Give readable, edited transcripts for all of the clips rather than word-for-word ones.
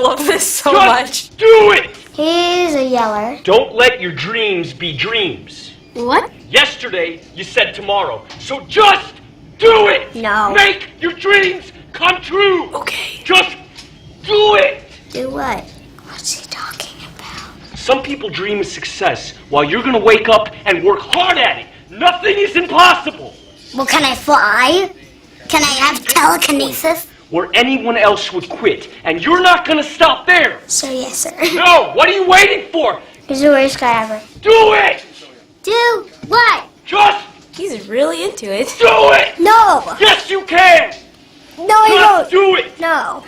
love this so Just much. do it! He's a yeller. Don't let your dreams be dreams. What? Yesterday, you said tomorrow. So just do it! No. Make your dreams come true! Okay. Just do it! Do what? What's he talking about? Some people dream of success while you're gonna wake up and work hard at it. Nothing is impossible. Well, can I fly? Can I have telekinesis? Where anyone else would quit, and you're not gonna stop there. So yes, sir. No, what are you waiting for? He's the worst guy ever. Do it! Do what? Just He's really into it. do it! No! Yes, you can! No, I Just won't. do it! No.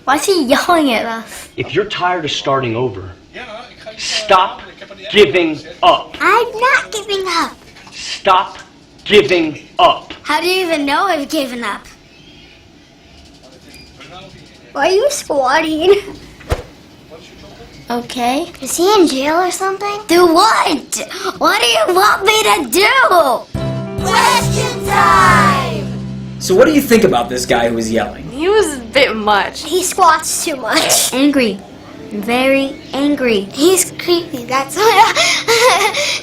Why is he yelling at us? If you're tired of starting over, stop giving up. I'm not giving up. Stop giving up. How do you even know I've given up? Why are you squatting? Okay. Is he in jail or something? Do what? What do you want me to do? Question time! So what do you think about this guy who was yelling? He was a bit much. He squats too much. Angry. Very angry. He's creepy, that's what.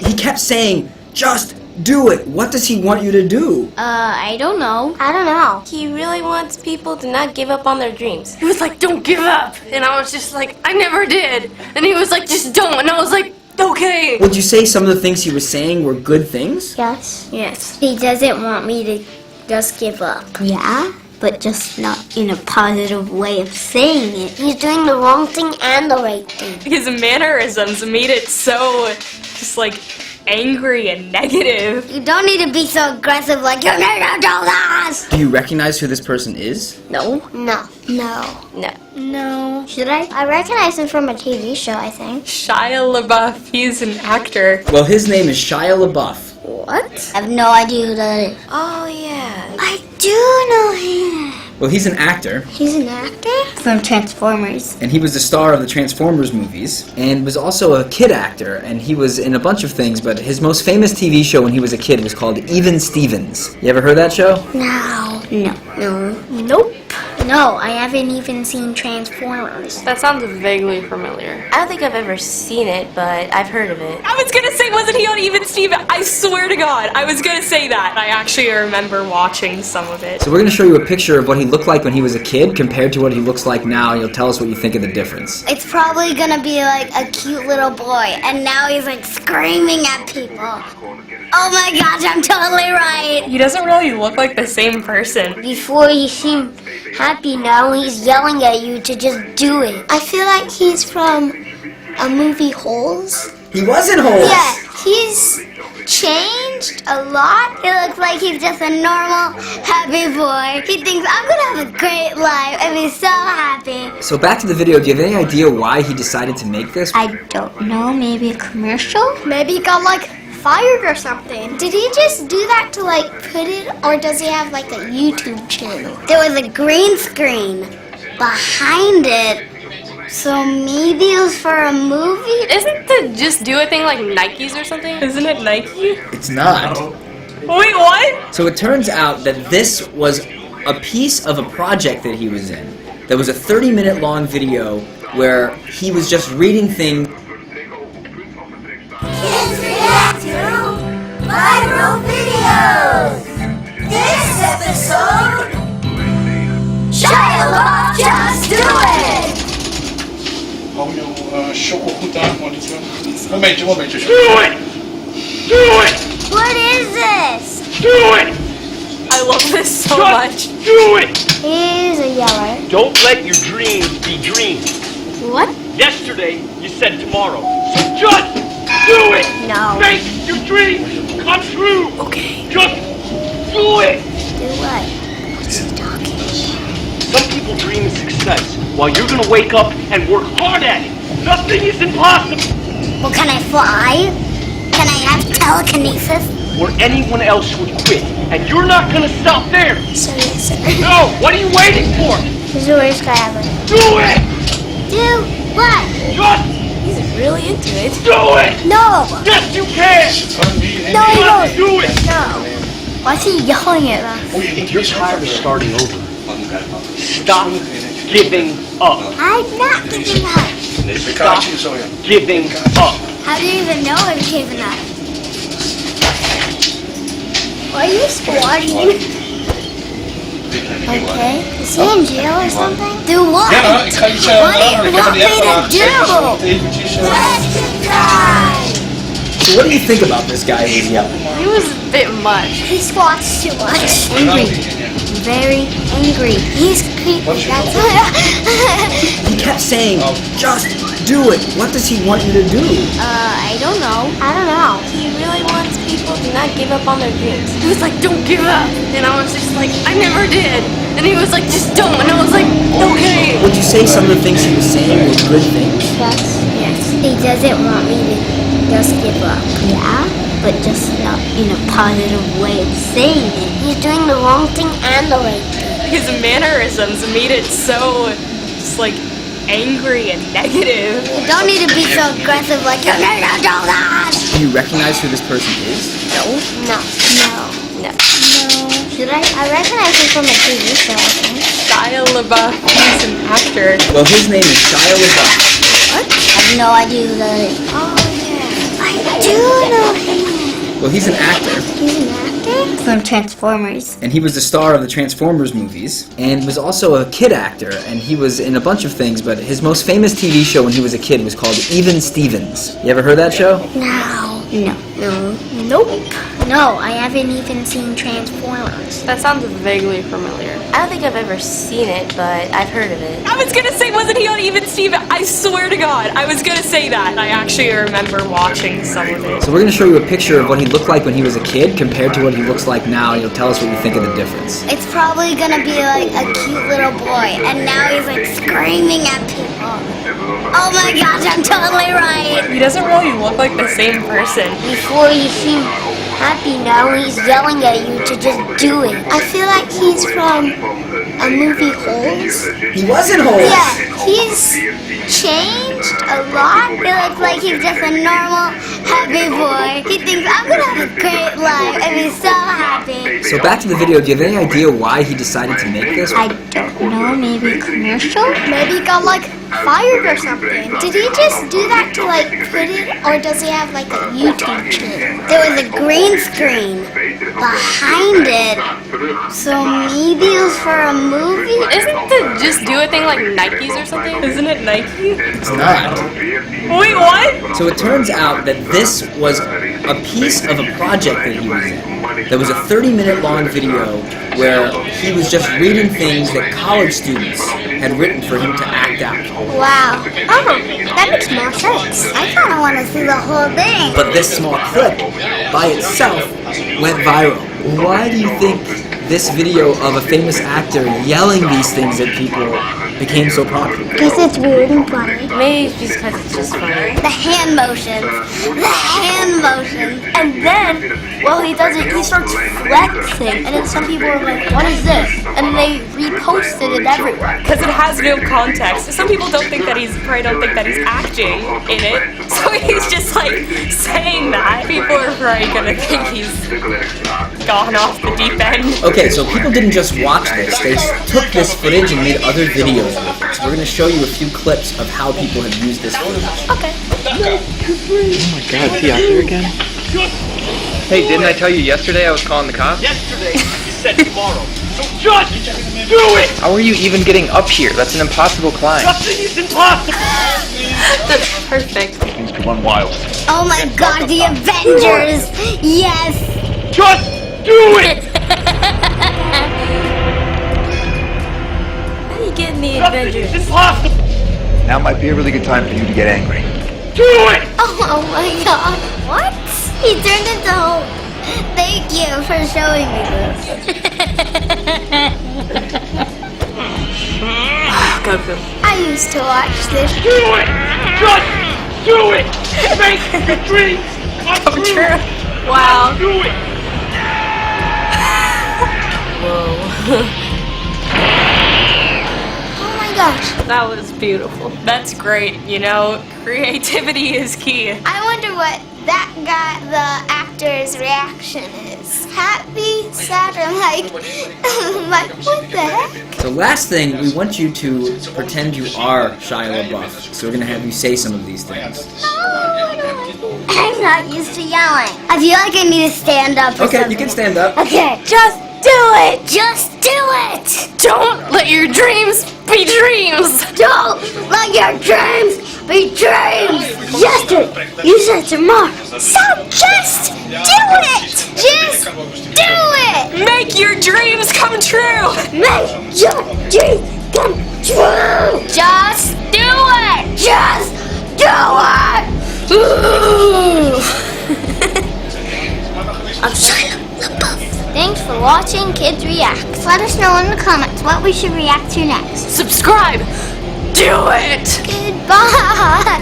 He kept saying, just do it. What does he want you to do? I don't know. I don't know. He really wants people to not give up on their dreams. He was like, don't give up. And I was just like, I never did. And he was like, just don't. And I was like, okay. Would you say some of the things he was saying were good things? Yes. Yes. He doesn't want me to just give up. Yeah? But just not in a positive way of saying it. He's doing the wrong thing and the right thing. His mannerisms made it so just like angry and negative. You don't need to be so aggressive like you need to do this. Do you recognize who this person is? No. No. No. No. No. Should I? I recognize him from a TV show, I think. Shia LaBeouf, he's an actor. Well, his name is Shia LaBeouf. What? I have no idea who that is. Oh, yeah. I do know him. Well, he's an actor, He's an actor? From Transformers. and he was the star of the Transformers movies, and was also a kid actor, and he was in a bunch of things, but his most famous TV show when he was a kid was called Even Stevens. You ever heard that show? No. No. No. Nope. No, I haven't even seen Transformers. That sounds vaguely familiar. I don't think I've ever seen it, but I've heard of it. I was gonna say, wasn't he on Even Steven? I swear to God, I was gonna say that. I actually remember watching some of it. So we're going to show you a picture of what he looked like when he was a kid compared to what he looks like now, and you'll tell us what you think of the difference. It's probably gonna be like a cute little boy, and now he's like screaming at people. Oh my gosh, I'm totally right. He doesn't really look like the same person. Before he seemed happy, now he's yelling at you to just do it. I feel like he's from a movie Holes. He was in Holes! Yeah, he's changed a lot. It looks like he's just a normal, happy boy. He thinks, I'm gonna have a great life and be so happy. So back to the video, do you have any idea why he decided to make this? I don't know, maybe a commercial? Maybe he got like fired or something. Did he just do that to like put it, or does he have like a YouTube channel? There was a green screen behind it, so maybe it was for a movie? Isn't the Just Do It thing like Nikes or something? Isn't it Nike? It's not. Wait, what? So it turns out that this was a piece of a project that he was in. That was a 30-minute long video where he was just reading things. Kids react to viral videos. This episode, Shia LaBeouf, just do it. Hou jouw sokkel goed aan, maar niet zo. Momentje. Do it! Do it! What is this? Do it! I love this so Just much. do it! He's a yeller. Don't let your dreams be dreams. What? Yesterday, you said tomorrow. So just do it! No. Make your dreams come true! Okay. Just do it! Do what? What's he talking about? Some people dream of success while you're gonna wake up and work hard at it. Nothing is impossible. Well, can I fly? Can I have telekinesis? Where anyone else would quit, and you're not gonna stop there. So yes, sir. No, what are you waiting for? He's the worst guy ever. Do it! Do what? Just He's really into it. do it! No. Yes, you can! No, he Just won't. do it! No. Why is he yelling at us? If you're tired of starting over, stop giving up. I'm not giving up. Stop giving up. How do you even know I'm giving up? Why are you squatting? Okay. Is he in jail or something? Do what? Ja, ik ga iets What do later. you Ik heb want die me app to al do? eventjes. Question time! So what do you think about this guy who's yelling? He was a bit much. He squats too much. Angry. Very angry. He's creepy. That's He kept saying, just do it. What does he want you to do? I don't know. I don't know. He really wants people to not give up on their dreams. He was like, don't give up. And I was just like, I never did. And he was like, just don't. And I was like, okay. Would you say some of the things he was saying were good things? Yes. He doesn't want me to just give up. Yeah, but just not in a positive way of saying it. He's doing the wrong thing and the right thing. His mannerisms made it so just like angry and negative. You don't need to be so aggressive like you need to do that. Do you recognize who this person is? No. No. No. Should I? I recognize him from a TV show, I think. Shia LaBeouf, he's an actor. Well, his name is Shia LaBeouf. What? I have no idea who that is. Oh, yeah. I do know him. Well, he's an actor, He's an actor? From Transformers. and he was the star of the Transformers movies, and was also a kid actor, and he was in a bunch of things, but his most famous TV show when he was a kid was called Even Stevens. You ever heard that show? No. Nope. No, I haven't even seen Transformers. That sounds vaguely familiar. I don't think I've ever seen it, but I've heard of it. I was gonna say, wasn't he on Even Steven? I swear to God, I was gonna say that. I actually remember watching some of it. So we're going to show you a picture of what he looked like when he was a kid compared to what he looks like now, and you'll tell us what you think of the difference. It's probably gonna be like a cute little boy, and now he's like screaming at people. Oh my gosh, I'm totally right. He doesn't really look like the same person. Before he seemed happy, now he's yelling at you to just do it. I feel like he's from a movie Holes. He wasn't Holes! Yeah, he's changed a lot. It looks like he's just a normal, happy boy. He thinks, I'm gonna have a great life and be so happy. So back to the video, do you have any idea why he decided to make this? I don't know, maybe a commercial? Maybe he got like fired or something. Did he just do that to like put it, or does he have like a YouTube channel? There was a green screen behind it, so maybe it was for a movie? Isn't the Just Do It thing like Nikes or something? Isn't it Nike? It's not. Wait, what? So it turns out that this was a piece of a project that he was in. There was a 30-minute long video where he was just reading things that college students had written for him to act out. Wow. Oh, that makes more sense. I kind of want to see the whole thing. But this small clip, by itself, went viral. Why do you think this video of a famous actor yelling these things at people became so popular? Because it's weird and funny. Maybe it's because it's just funny. The hand motions. The hand motions. And then, while he does it, he starts flexing. And then some people are like, what is this? And they reposted it everywhere. Because it has no context. Some people don't think that probably don't think that he's acting in it. So he's just like saying that. People are probably gonna think he's gone off the deep end. Okay, so people didn't just watch this, they took this footage and made other videos with it. So we're going to show you a few clips of how people have used this footage. Okay. Oh my god, is he out there again? Hey, didn't I tell you yesterday I was calling the cops? Yesterday, you said tomorrow. So just do it! How are you even getting up here? That's an impossible climb. Nothing is impossible! That's perfect. Things could run wild. Oh my god, the Avengers! Yes! Just do it! How do you get in the Nothing Avengers? is impossible! Now might be a really good time for you to get angry. Do it! Oh my god. What? He turned into Hulk. Thank you for showing me this. Goku. I used to watch this. Do it! Just do it! Make your dreams come true! Wow. Do it! Whoa. Oh my gosh. That was beautiful. That's great. You know, creativity is key. I wonder what that guy, the actor character's reaction is. Happy, sad, or like, like, what the heck? So last thing, we want you to pretend you are Shia LaBeouf. So we're gonna have you say some of these things. I'm not used to yelling. I feel like I need to stand up or Okay, something. you can stand up. Okay, just do it! Just do it! Don't let your dreams be dreams. Don't let your dreams be dreams! Just do it! You said tomorrow. So just do it! Just do it! Make your dreams come true. Make your dreams come true! Just do it! Just do it! I'm sorry. Thanks for watching Kids React. Let us know in the comments what we should react to next. Subscribe. Do it. Goodbye!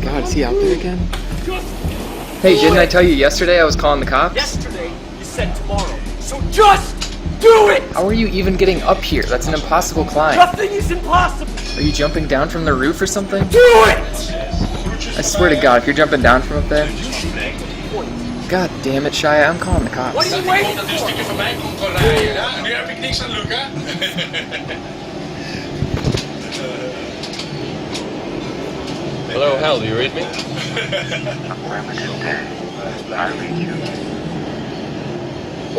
God, is he out there again? Hey, didn't I tell you yesterday I was calling the cops? Yesterday, you said tomorrow. So just do it! How are you even getting up here? That's an impossible climb. Nothing is impossible! Are you jumping down from the roof or something? Do it! I swear to God, if you're jumping down from up there... God damn it, Shia, I'm calling the cops. What are you waiting for? Nu heb ik niks aan Luca. Hello, Hal, do you read me? I read you.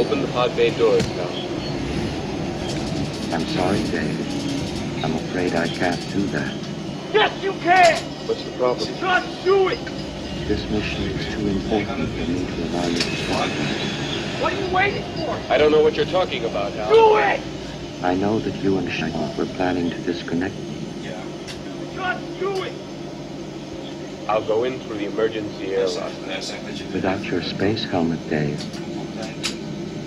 Open the pod bay doors, Hal. I'm sorry, David. I'm afraid I can't do that. Yes, you can! What's the problem? Just do it! This mission is too important for me to allow you to stop. What are you waiting for? I don't know what you're talking about, Hal. Do it! I know that you and Shia were planning to disconnect me. Just do it! I'll go in through the emergency airlock. Without your space helmet, Dave,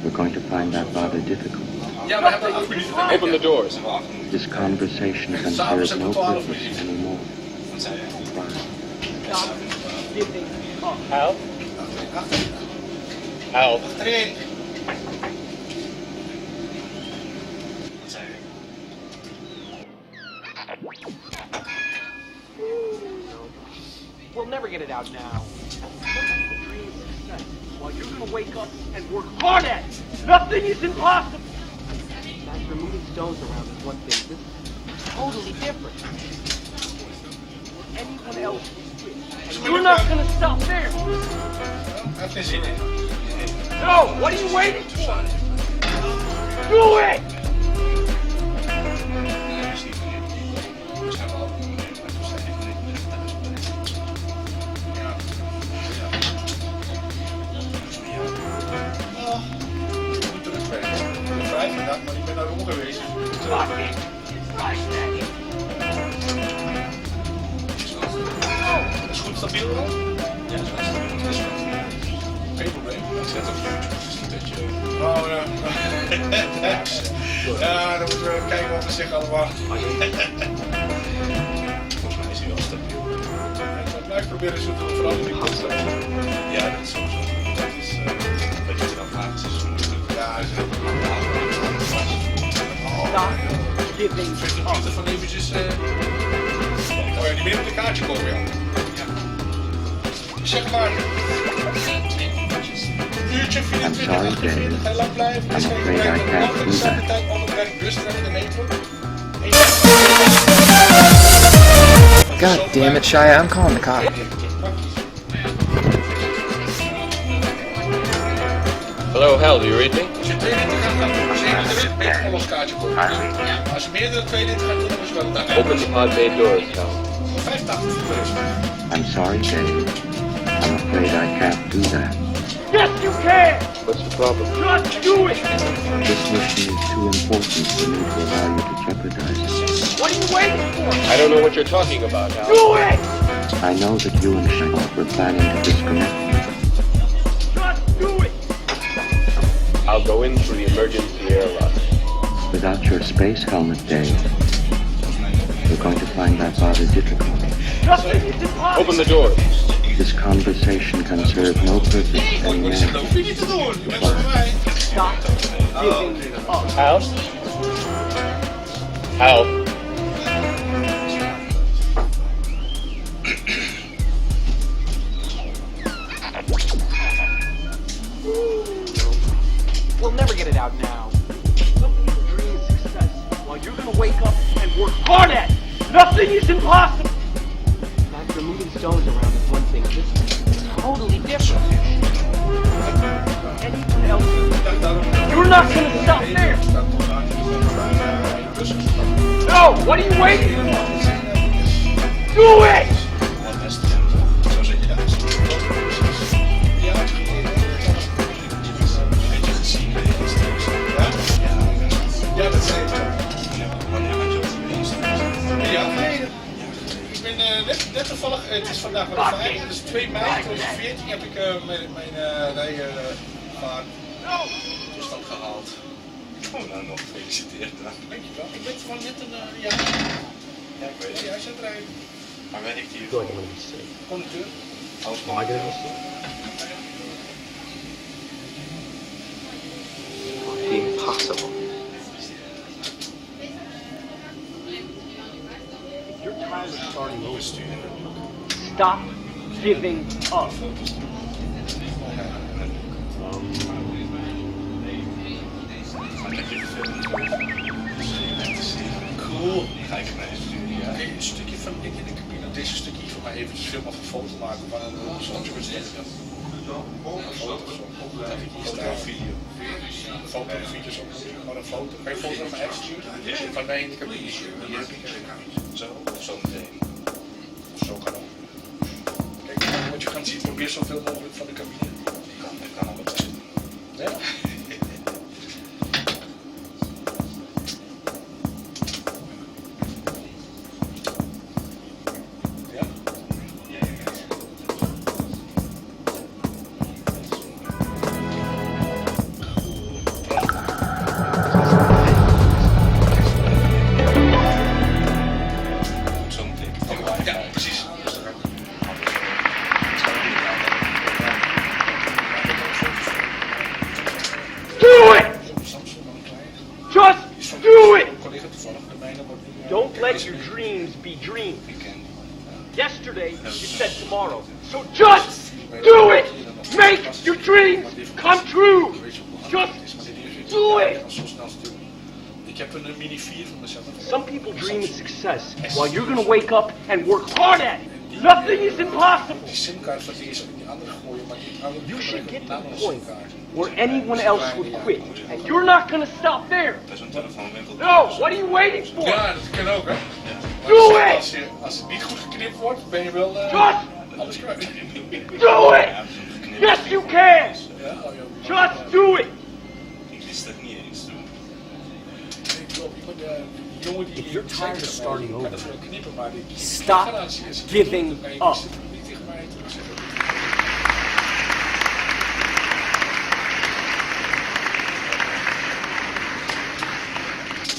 we're going to find that rather difficult. Open the doors. This conversation can serve no purpose anymore. Bye. Hal? Hal? We'll never get it out now. While you're gonna wake up and work hard at it. Nothing is impossible. Master, moving stones around is one thing. This is totally different. Anyone else can switch. And you're not gonna stop there. No, what are you waiting for? Do it! Maar ik ben daar rond geweest. Fuck it. It's like that. Is goed stabiel dan? Ja, dat is wel stabiel. Dat is goed. Geen probleem. Ik zet op YouTube. Dus niet dat je... Oh ja. Ja, dan moeten we kijken wat we zeggen allemaal. Volgens mij is hij wel stabiel. Ik blijf proberen zo te veranderen. Ja, dat is sowieso. Dat is wat je dan vraagt. Is ja, dat is heel belangrijk. Stop giving Altijd van eventjes... Oh ja, die meer op de kaartje komen, ja. Zeg maar... Een uurtje, 24, 48, ga je lang blijven. Dus ga je gebruiken om de dezelfde tijd onderweg bus trekken de metro. God damn it, Shia, I'm calling the cops. Hello, Hal, do you read me? Als je 2 liter gaat doen, dan moet je een loskaartje kopen. Als je meer dan 2 liter gaat doen, dan moet je wel een dag. Open the pod bay doors, Hal. 85 I'm sorry, Dave. I'm afraid I can't do that. Yes, you can! What's the problem? Just do it! This mission is too important for me to allow you to jeopardize it. What are you waiting for? I don't know what you're talking about, Hal. Do it! I know that you and Shia were planning to disconnect me. Just do it! I'll go in through the emergency airlock. Without your space helmet, Dave, We're going to find that rather difficult. Nothing is impossible. Open the door. This conversation can serve no purpose anymore. hoef je niet te doen. Je bent bij mij. Stop giving up. Help. Help. We'll never get it out now. Some people dream of success while you're gonna wake up and work hard at it. Nothing is impossible. After moving stones around is one thing. This is totally different. Anyone else, you're not gonna stop there. No, what are you waiting for? Do it! Ja, dat zei ik. Ja, geleden. Ik ben net toevallig, het is vandaag wel 5, dus 2 mei 2014 heb ik mijn toestand gehaald. Nou, nog gefeliciteerd dan. Dankjewel. Ik ben van net een Ja, ik weet het. jij zit rijden. Maar werkt hier? Conducteur. Impossible. You're tired of starting over. Stop giving up. Cool. Ga ik naar de studie, ja? Oké, een stukje van in de cabine. Deze stukje hier van mij eventjes film of een foto maken van een soms wordt het. Een foto of zo. Dat ik hier sta. Video. Een foto of video's ook. Maar een foto. Kan je een foto naar mij sturen? Van mij in de cabine. Hier heb ik zo of zo meteen. Of zo kan ook. Kijk, wat je gaat zien, probeer zoveel mogelijk van de cabine. Ik kan al wat tijd. Ja? Don't let your dreams be dreams. Yesterday, you said tomorrow. So just do it! Make your dreams come true! Just do it! Ik heb een mini 4 van mezelf. Some people dream of success while you're gonna wake up and work hard at it. Nothing is impossible. Die simkaart van deze heb ik die andere gooien, maar die andere You should get to the andere point simkaart. where anyone else would quit. And you're not gonna stop there. Dat is een telefoonwinkel. No, what are you waiting for? Ja, dat kan ook, hè? Do Maar it! als het niet goed geknipt wordt, ben je wel Just alles kwijt. do it! Yes, you can! Ja, oh, joh. Just do it! Ik wist dat niet eens toen. Jongen die If you're tired of starting over, kan dat wel knippen, maar die stop giving up. niet tegen mij terugzeggen.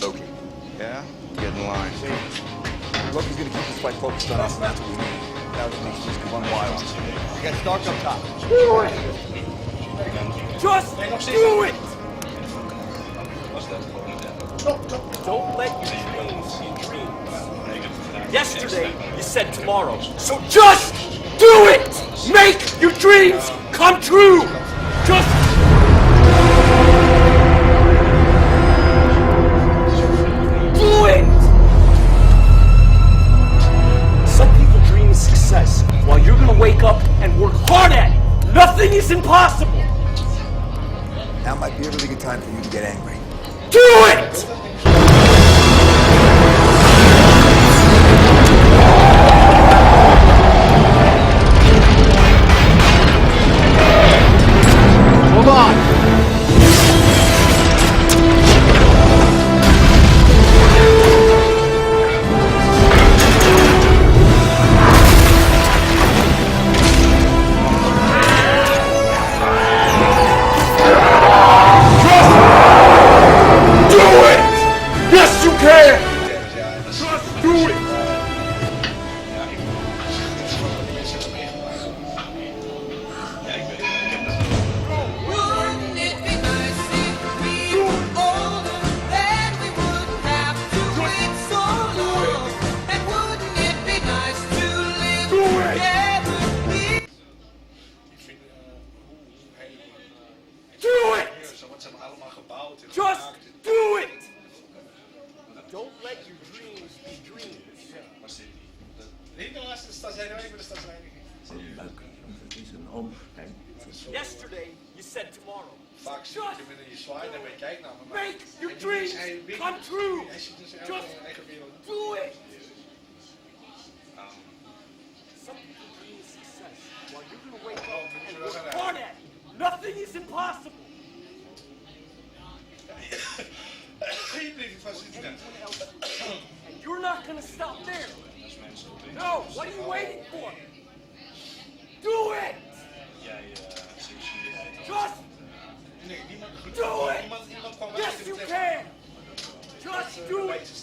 Loki. Yeah? Get in line. Loki's gonna keep this fight focused on us, and that's what we need. Now it makes just run wild. We got Stark up top. Do it! Just do it! Don't let your dreams be dreams. Yesterday, you said tomorrow. So just do it! Make your dreams come true! Just do it! Some people dream of success while you're gonna wake up and work hard at it. Nothing is impossible. Now might be a really good time for you to get angry. Do it! Hold on! Do it! Yesterday, you said tomorrow. Vaak zie je hem in je slide en je kijkt naar me. Make your dreams come true. Just do it. Some people dream of success while you're gonna wake up and work hard at it. Nothing is impossible. And you're not gonna stop there. No, what are you waiting for? Do it! Just do it! Yes, you can! Just do it!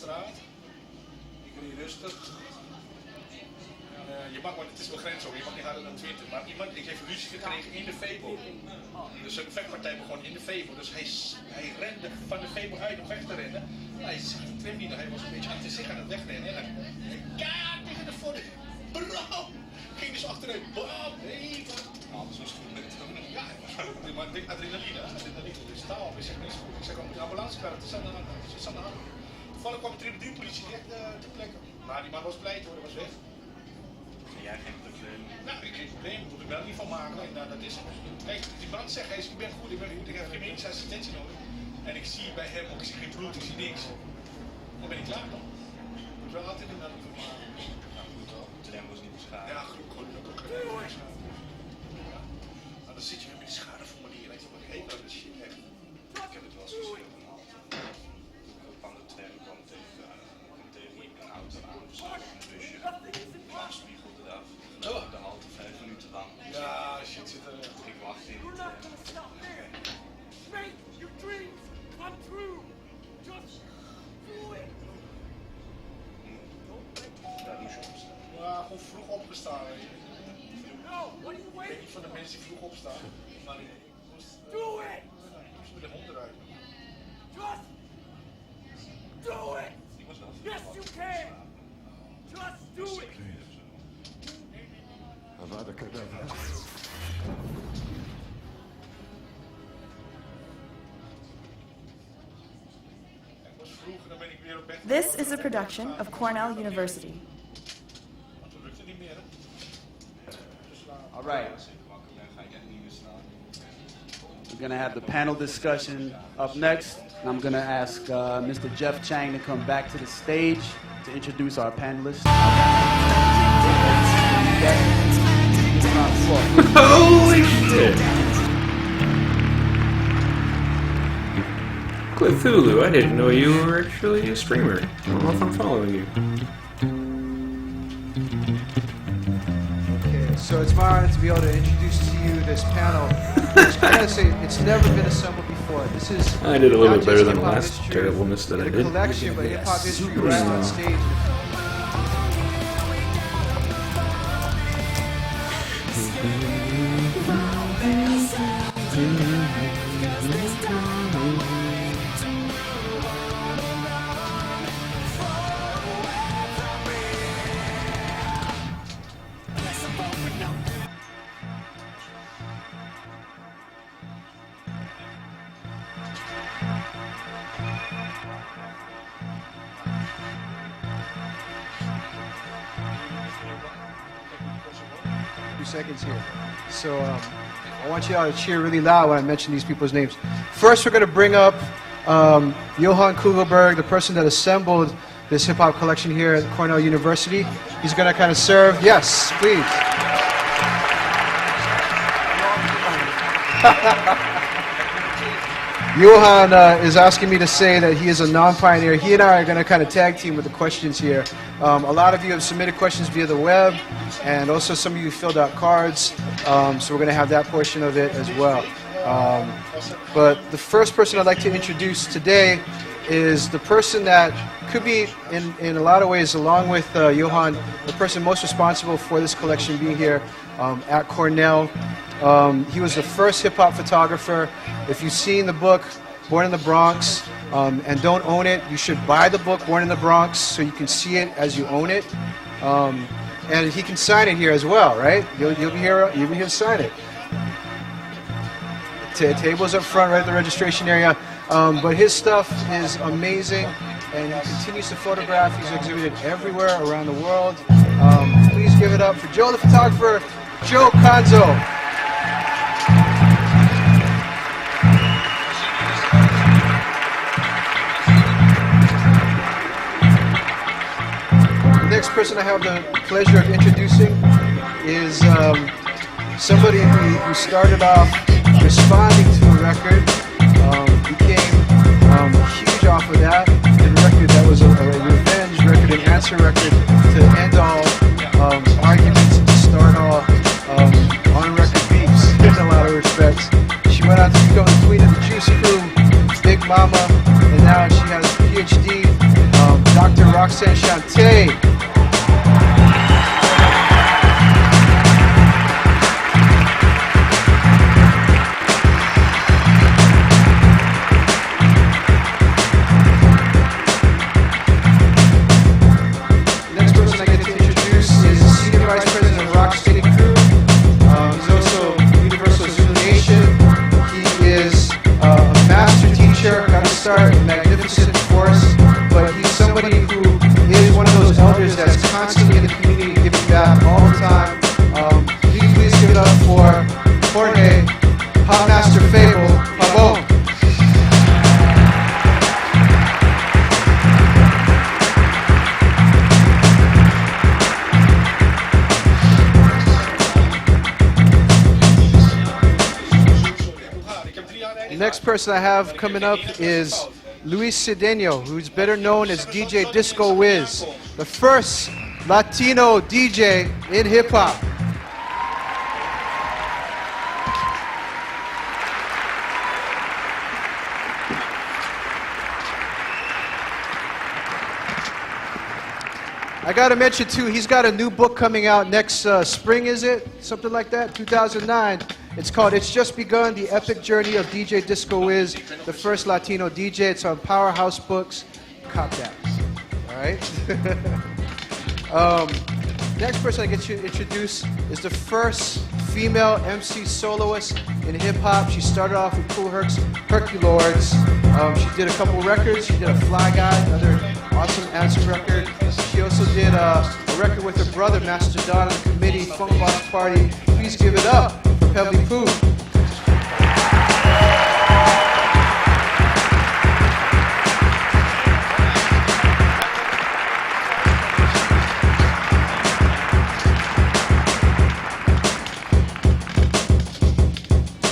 Je mag, maar het is wel grens hoor, je mag niet harder dan 20. Maar iemand, ik heb ruzie gekregen in de Febo. Dus een vechtpartij begon in de Febo. Dus hij rende van de Febo uit om weg te rennen. Hij zag de tram niet, hij was een beetje zich aan het wegrennen. En hij kaart tegen de voet. Bro! Ging dus achteruit. Bam! Nee, alles was goed met het. Ja, maar ik denk adrenaline. Adrenaline is taal. Ik zeg niks goed. Ik zeg, de ambulancekar, het is aan de hand. Toevallig kwam de tribune-politie direct ter plekke. Maar die man was blij hoor, hij was weg. Jij geen probleem? Nou, ik heb geen probleem, ik moet er wel niet van maken. En, nou, dat is het. Kijk, die man zegt, ik ben goed, ik heb geen medische assistentie nodig. En ik zie bij hem ook, ik zie geen bloed, ik zie niks. Dan ben ik klaar dan. Ik moet wel altijd inderdaad niet van maken. Nou goed wel, de tram was niet beschadigd. Ja, gelukkig ook. Maar dan zit je weer met die schadeformulier en je wordt heet aan de shit echt. Ik heb het wel eens gezien op een half. Ook van de tram kwam tegen een auto aan, of zo, een busje. Maar spiegelde het af. De halte 5 minuten lang. Ja, shit zit er. Ik wacht in You're not gonna stop there. Make your dreams come true. Just do it. Daar moest je opstaan. Ja, gewoon vroeg opgestaan. No, what are you Ik ben waiting niet van de mensen die vroeg opstaan. Maar ik moest Do it. met de hond eruit. Just do it. Ik was wel Yes, you can. Just do it. Ik was vroeg en dan ben ik weer op bed. This is a production of Cornell University. Maar toen lukte het niet meer. All right. Als ik wakker ben, ga ik echt niet meer staan. We're going to have the panel discussion up next. And I'm going to ask Mr. Jeff Chang to come back to the stage to introduce our panelists. Holy shit! Cthulhu, I didn't know you were actually a streamer. I don't know if I'm following you. Okay, so it's my honor to be able to introduce to you this panel. I gotta say, it's never been assembled before. This is I did a little not bit better just than the hip-hop last history, terribleness that I a did. collection, but hip-hop history right on stage. Seconds here. So I want you all to cheer really loud when I mention these people's names. First, we're going to bring up Johann Kugelberg, the person that assembled this hip-hop collection here at Cornell University. He's going to kind of serve. Yes, please. Johann is asking me to say that he is a non-pioneer. He and I are going to kind of tag team with the questions here. A lot of you have submitted questions via the web, and also some of you filled out cards, so we're going to have that portion of it as well. But the first person I'd like to introduce today is the person that could be, in a lot of ways, along with Johann, the person most responsible for this collection being here at Cornell. He was the first hip-hop photographer. If you've seen the book, Born in the Bronx, and don't own it, you should buy the book, Born in the Bronx, so you can see it as you own it. And he can sign it here as well, right? You'll be here to sign it. Tables up front, right at the registration area. But his stuff is amazing, and he continues to photograph. He's exhibited everywhere around the world. Please give it up for Joe the photographer, Joe Conzo. The next person I have the pleasure of introducing is somebody who started off responding to a record, became huge off of that, and a record that was a revenge record, an answer record to end all arguments and to start all on-record beefs in a lot of respects. She went on to become the queen of the Juice Crew, Big Mama, and now she has a PhD, Dr. Roxanne Shante. Start a magnificent force, but he's somebody who is one of those elders that's constantly in the community giving back all the time. Please give it up for Jorge, Hot Master Fable, Pabon. The next person I have coming up is Luis Cedeno, who's better known as DJ Disco Wiz, the first Latino DJ in hip-hop. I gotta mention too, he's got a new book coming out next spring, is it? Something like that, 2009. It's called It's Just Begun, The Epic Journey of DJ Disco Wiz, the first Latino DJ. It's on Powerhouse Books. Cop that. All right? Next person I get to introduce is the first female MC soloist in hip-hop. She started off with Cool Herc's Herculords. She did a couple records. She did a Fly Guy, another awesome anthem record. She also did a record with her brother, Master Don, and the committee, Funk Box Party. Please give it up for Pebbly Pooh.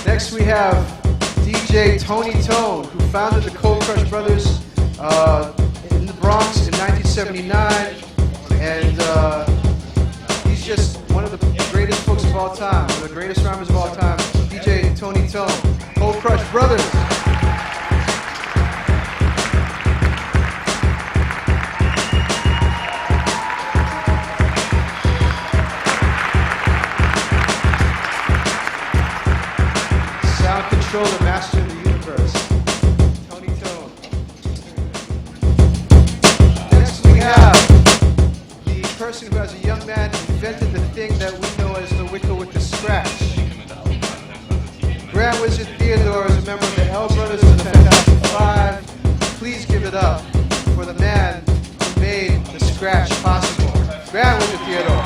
Next we have DJ Tony Tone, who founded the Cold Crush Brothers in the Bronx in 1979, and he's just one of the greatest folks of all time, one of the greatest rhymers of all time, DJ Tony Tone, Cold Crush Brothers. Sound controller, master of the universe, Tony Tone. Next we have the person who as a young man invented the thing that we know as the Wicca with the scratch. Grand Wizard Theodore is a member of the L Brothers of the Fantastic Five. Please give it up for the man who made the scratch possible. Grand Wizard Theodore.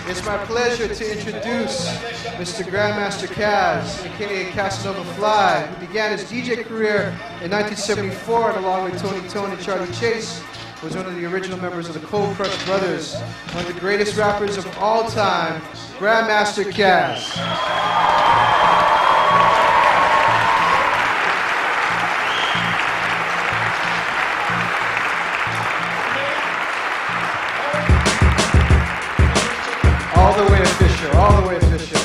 It's my pleasure to introduce Mr. Grandmaster Kaz, aka Casanova Fly, who began his DJ career in 1974 and along with Tony Tone and Charlie Chase was one of the original members of the Cold Crush Brothers, one of the greatest rappers of all time, Grandmaster Kaz. All the way official, all the way official.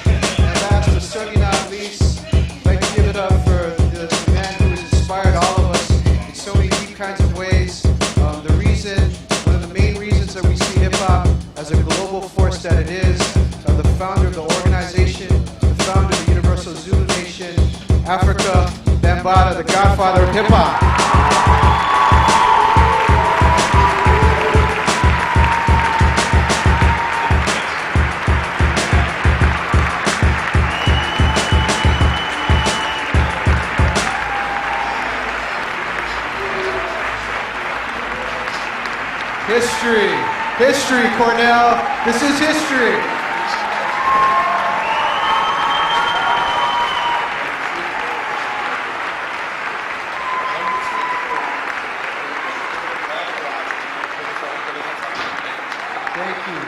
And last but certainly not least, I'd like to give it up for the man who has inspired all of us in so many deep kinds of ways. One of the main reasons that we see hip-hop as a global force that it is, the founder of the organization, the founder of the Universal Zulu Nation, Africa Bambaataa, the godfather of hip-hop. history, Cornell. This is history. Thank you.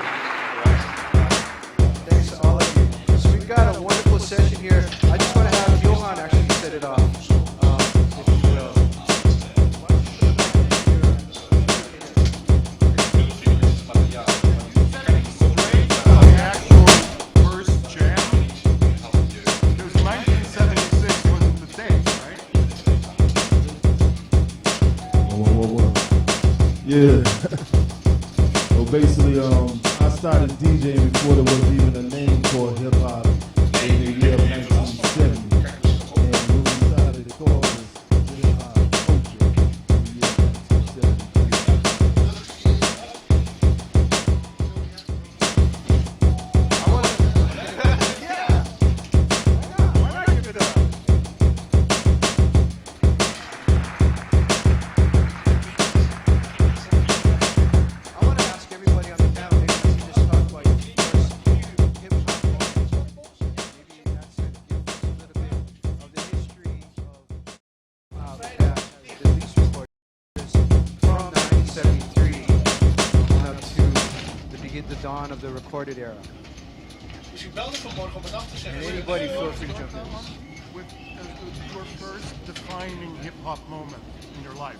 Thanks to all of you. So we've got a wonderful session here. I just want to have Johan actually set it off, if you will. Yeah. Well, basically, I started DJing before there was even a name called hip hop in the year of 1970. And when we started the call was hip hop culture in the year of The dawn of the recorded era. Dus ik belde vanmorgen om het af te zeggen. And anybody feel free to jump in. With your first defining hip hop moment in your life.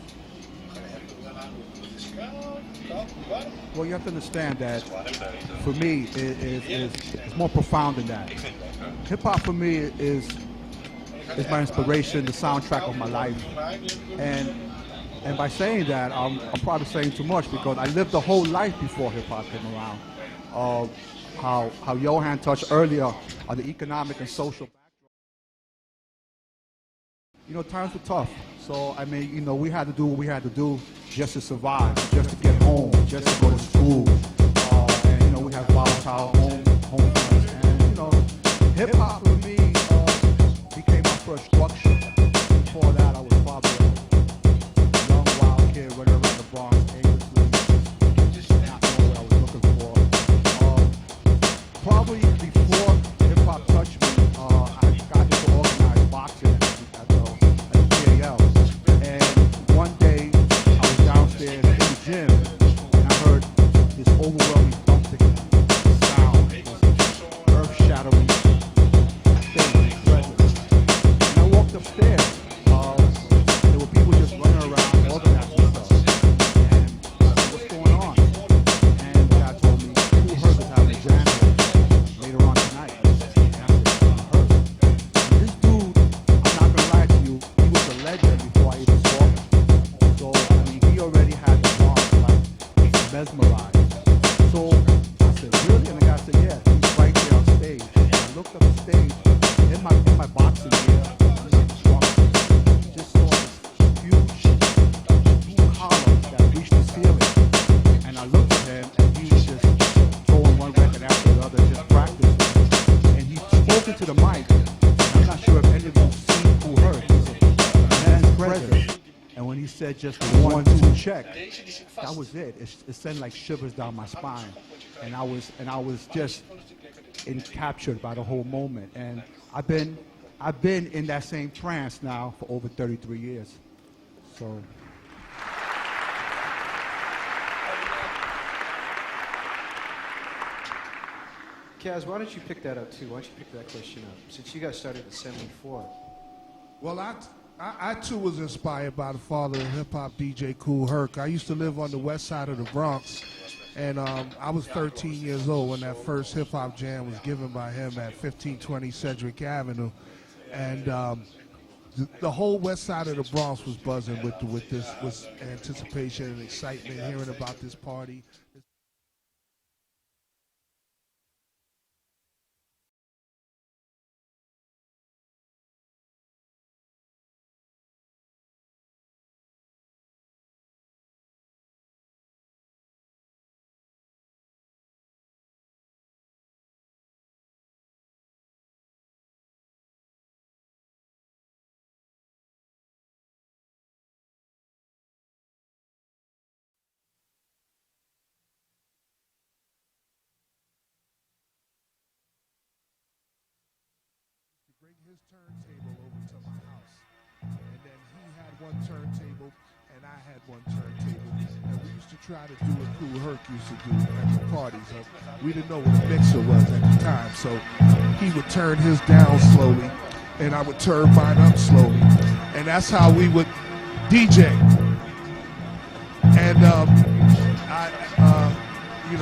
Well, you have to understand that for me, it's more profound than that. Hip hop for me is my inspiration, the soundtrack of my life. And by saying that, I'm probably saying too much because I lived the whole life before hip hop came around. How Johan touched earlier on the economic and social backdrop. You know, times were tough. So, I mean, you know, we had to do what we had to do just to survive, just to get home, just to go to school. And, you know, we had volatile home funds. And, you know, hip hop for me became my first structure. Before that, I was probably running around the Bronx aimlessly, not knowing what I was looking for. Probably before hip hop touched me, I got into organized boxing at the PAL. And one day I was downstairs in the gym and I heard this overwhelming thumping sound, this earth-shattering thing, presence. And I walked upstairs. There were people just running around organizing. Mesmerized. So I said, really? And the guy said, yeah, he's right there on stage. And I looked up the stage in my boxing gear, just saw this huge blue column that reached the ceiling. And I looked at him and he was just throwing one record after the other, just practicing. And he spoke into the mic. I'm not sure if any of you seen who heard. He's a man's presence. And when he said just 1, 2 check, that was it. It sent like shivers down my spine, and I was just captured by the whole moment. And I've been in that same trance now for over 33 years. So. Kaz, why don't you pick that up too? Why don't you pick that question up? Since you guys started in '74. Well, I too was inspired by the father of hip-hop, DJ Kool Herc. I used to live on the west side of the Bronx, and I was 13 years old when that first hip-hop jam was given by him at 1520 Cedric Avenue. And the whole west side of the Bronx was buzzing with anticipation and excitement, hearing about this party. his turntable over to my house. And then he had one turntable, and I had one turntable. And we used to try to do what Kool Herc used to do at the parties. We didn't know what a mixer was at the time, so he would turn his down slowly, and I would turn mine up slowly. And that's how we would DJ. And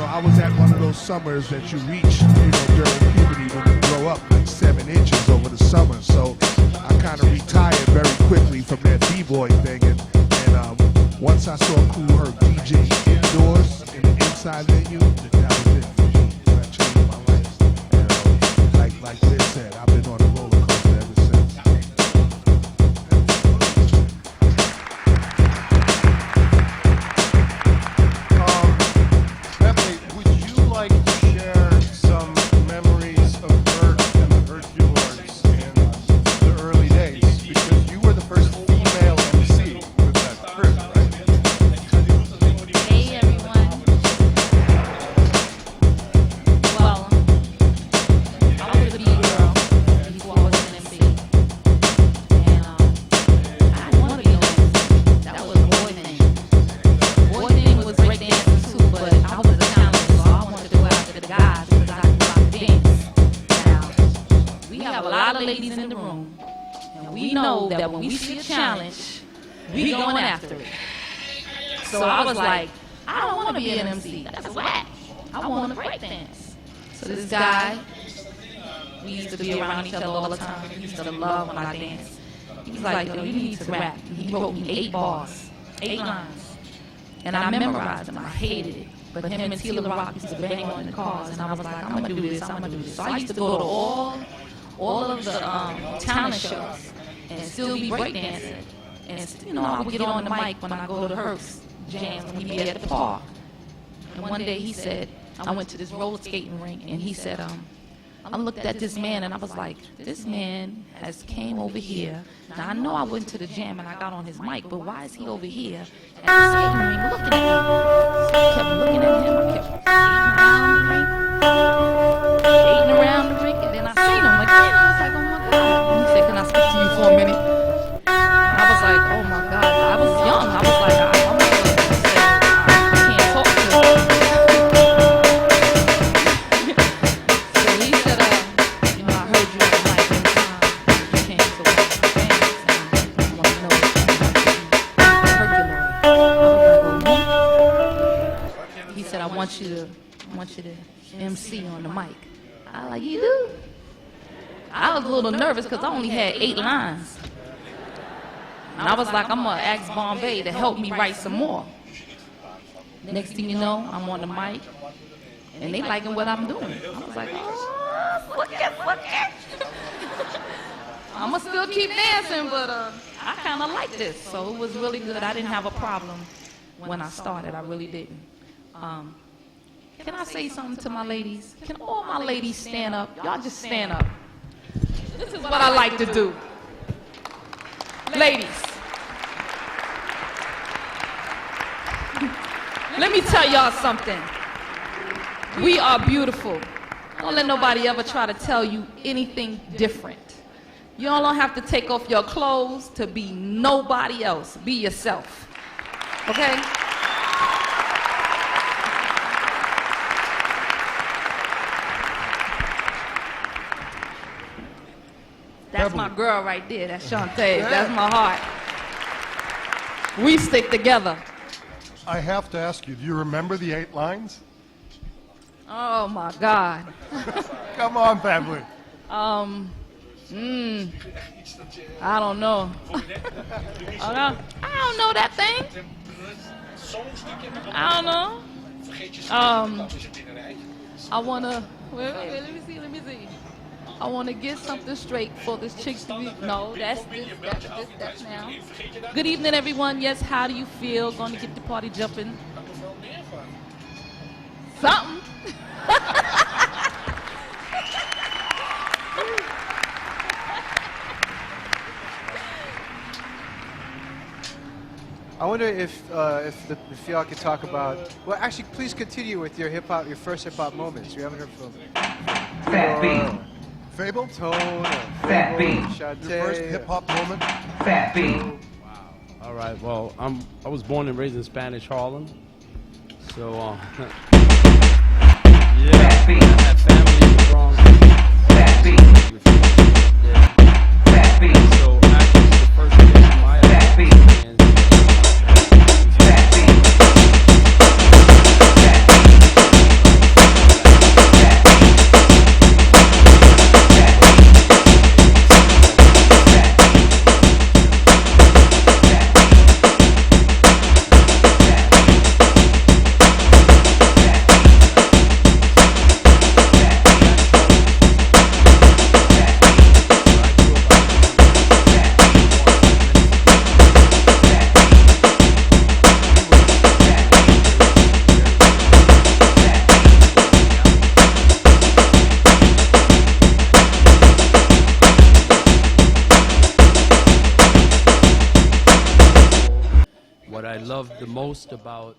I was at one of those summers that you reach, during puberty when you grow up like 7 inches over the summer. So I kind of retired very quickly from that b-boy thing, and once I saw Kool Herc DJ indoors in the inside venue, that was it for me. That changed my life. And like Liz said, I've been on a roller coaster ever since. Beverly, would you like to share some memories of Bert and the Herculoids in the early days? Because you were the first female MC with that crew, right? Hey everyone. Well, I was a B-girl before I was an MC. And I didn't want to be an MC. That was boy thing. Boy thing was breakdancing too, but I was a talent, so I wanted to go after the guys because I could rock the dance. Now, we have a lot of ladies in the room, and we know that when we see a challenge, we going after it. So I was like, I don't want to be an MC. That's whack. I want to break dance. So this guy, we used to be around each other all the time. He used to love when I danced. He was like, yo, you need to rap. He wrote me 8 bars, 8 lines. And I memorized them. I hated it. But him and Tila Rock used to bang on the cars. And I was like, I'm going to do this. I'm going to do this. So I used to go to all of the talent shows and still be breakdancing. And, I would get on the mic when I go to Herc's jams when he be at the park. And one day he said, I went to this roller skating rink, and he said, I looked at this man, and I was like, this man has came over here. Now, I know I went to the jam, and I got on his mic, but why is he over here at the skating rink looking at me? So I kept looking at him. I kept skating around the rink, and then I seen him again. I was like, oh, my God. And he said, can I speak to you for a minute? And I was like, oh, my God. I was young. I was like, I'm not going to say, I can't talk to him. So he said, I heard you on the mic one time. You came to watch my dance, and I want to know if you He said, I want you to MC on the mic. I was like, you do? I was a little nervous because I only had 8 lines. And I was like, I'm going to ask Bombay to help me write some more. Next thing you know, I'm on the mic, and they liking what I'm doing. I was like, oh, look at. I'm going to still keep dancing, but I kind of like this. So it was really good. I didn't have a problem when I started. I really didn't. Can I say something to my ladies? Can all my ladies stand up? Y'all just stand up. This is what I like to do. Ladies, let me tell y'all something. We are beautiful. Don't let nobody ever try to tell you anything different. You don't have to take off your clothes to be nobody else. Be yourself. Okay? That's my girl right there. That's Shantae. That's my heart. We stick together. I have to ask you, do you remember the 8 lines? Oh my God. Come on, family. I don't know. I don't know that thing. I don't know. I wanna wait, let me see. I want to get something straight for this chick to be. No, that's now. Good evening, everyone. Yes, how do you feel? Going to get the party jumping. Something. I wonder if y'all could talk about. Well, actually, please continue with your first hip hop moments. We haven't heard from Fable? Total. Fat Fable, Beat. Sade. Your first hip-hop moment? Fat Beat. All right. Well, I was born and raised in Spanish Harlem, so yeah, I have family in the Bronx. Fat Beat. Yeah. Fat Beat. So actually, the first thing in my Fat Beat. Fat Beat. What I loved the most about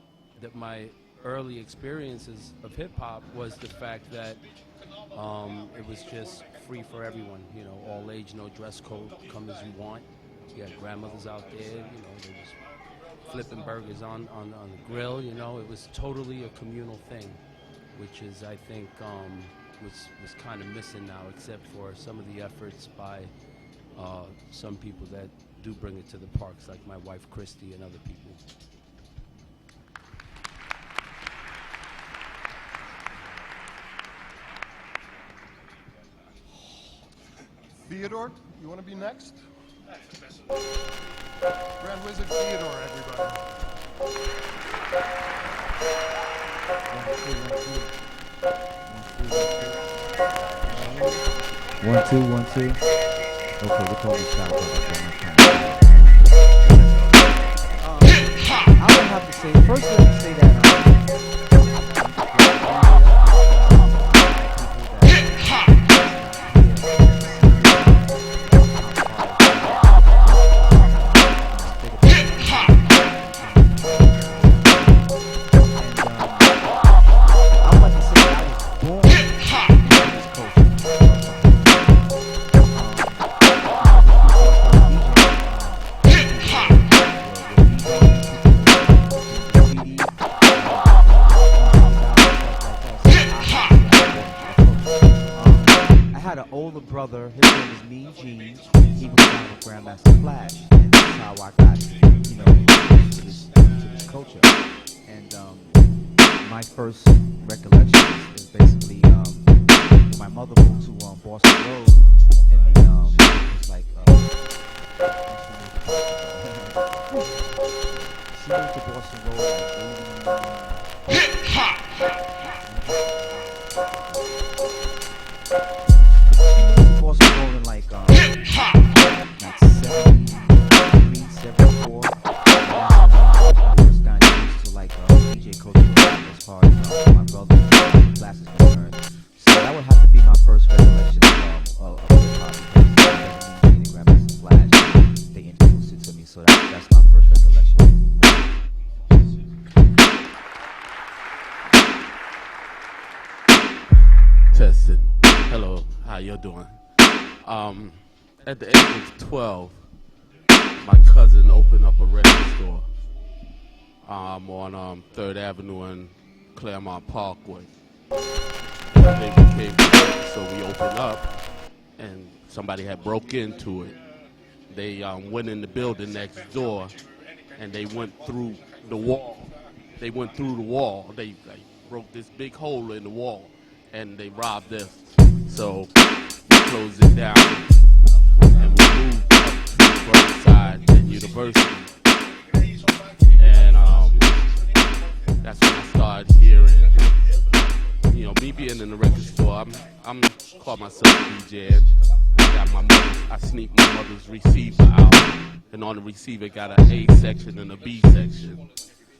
my early experiences of hip-hop was the fact that it was just free for everyone, you know, all age, no dress code, come as you want. You had grandmothers out there, you know, they was flipping burgers on the grill, you know. It was totally a communal thing, which is, I think, was kind of missing now, except for some of the efforts by some people that do bring it to the parks, like my wife Christy and other people. Theodore, you want to be next? Grand Wizard Theodore, everybody. 1 2 1 2. Okay, we'll call this shot. I would have to say, first let me say that brother, his name is Mean Gene. He was down with Grandmaster Flash, and that's how I got, you know, to this culture. And my first recollection is basically when my mother moved to Boston Road, and then it was like she moved to Boston Road like rolling like 73, 74. First got used to like DJ culture as far as my brother classes concerned. So that would have to be my first recollection of hip-hop, because Grandmaster Flash, they introduced it to me, so that's my first recollection. Tested. Hello, how you doing? At the age of 12, my cousin opened up a record store on 3rd Avenue and Claremont Parkway. They became friends, so we opened up, and somebody had broke into it. They went in the building next door, and they went through the wall. They broke this big hole in the wall, and they robbed us. So we closed it down, and we moved up to the first side at University. And that's when I started hearing, you know, me being in the record store, I'm call myself DJ. I sneak my mother's receiver out, and on the receiver got an A section and a B section.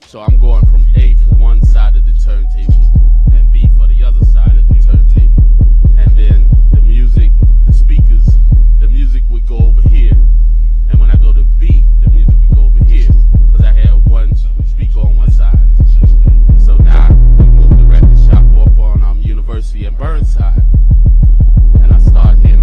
So I'm going from A for one side of the turntable and B for the other side of the turntable. And then the music would go over here. And when I go to B, the music would go over here, because I had one speaker on one side. So now we moved the record shop up on University and Burnside. And I started hearing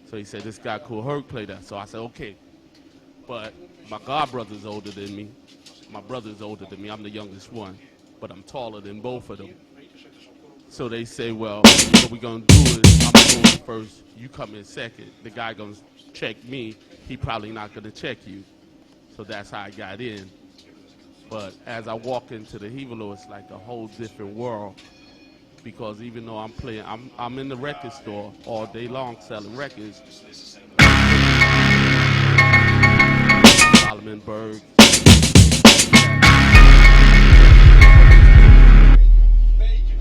So he said, this guy Cool Herc played that. So I said, okay. But my god brother's older than me. My brother's older than me. I'm the youngest one. But I'm taller than both of them. So they say, well, what we're going to do is I'm going to go in first. You come in second. The guy going to check me. He probably not going to check you. So that's how I got in. But as I walk into the Hevelo, it's like a whole different world. Because even though I'm playing, I'm in the record store all day long selling records. Solomon Berg.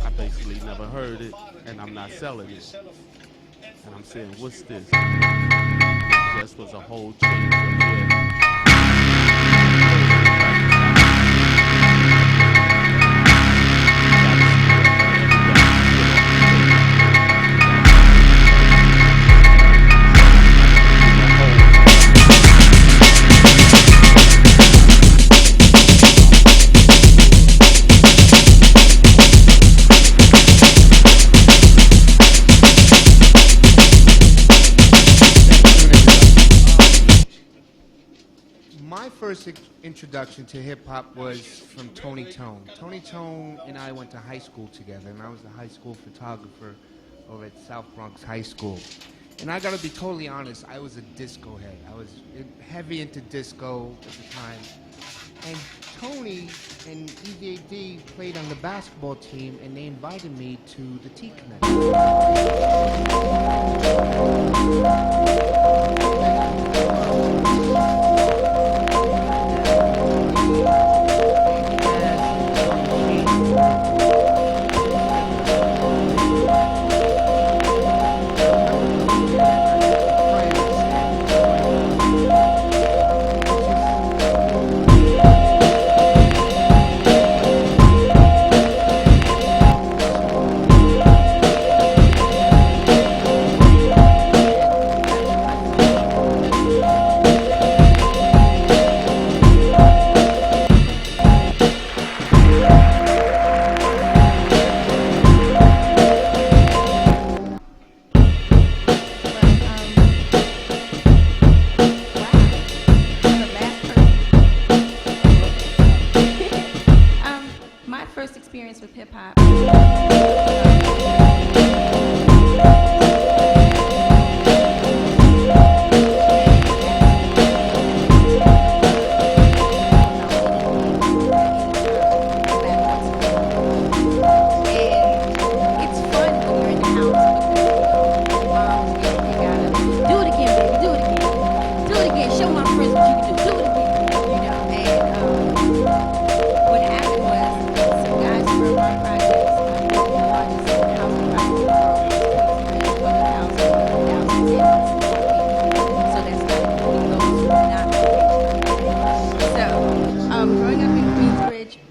I basically never heard it, and I'm not selling it. And I'm saying, what's this? It just was a whole change from here. My first introduction to hip-hop was from Tony Tone. Tony Tone and I went to high school together, and I was the high school photographer over at South Bronx High School. And I gotta be totally honest, I was a disco head. I was heavy into disco at the time. And Tony and EJD played on the basketball team, and they invited me to the T-Connect. Experience with hip hop.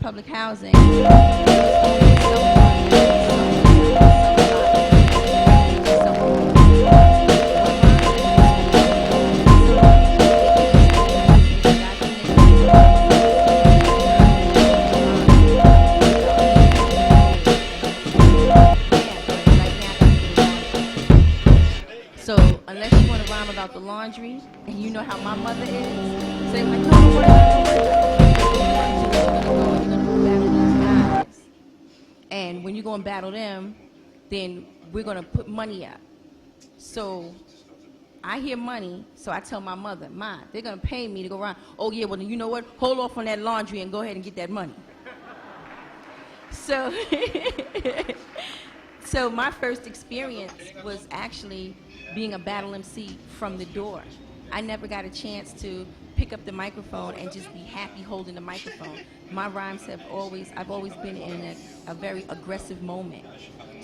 Public housing. So unless you want to rhyme about the laundry, and you know how my mother is, say like, no, don't worry about it. And when you go and battle them, then we're going to put money up. So I hear money, so I tell my mother, Ma, they're going to pay me to go around. Oh, yeah, well, then you know what? Hold off on that laundry and go ahead and get that money. So, so my first experience was actually being a battle MC from the door. I never got a chance to pick up the microphone and just be happy holding the microphone. My rhymes have I've always been in a very aggressive moment.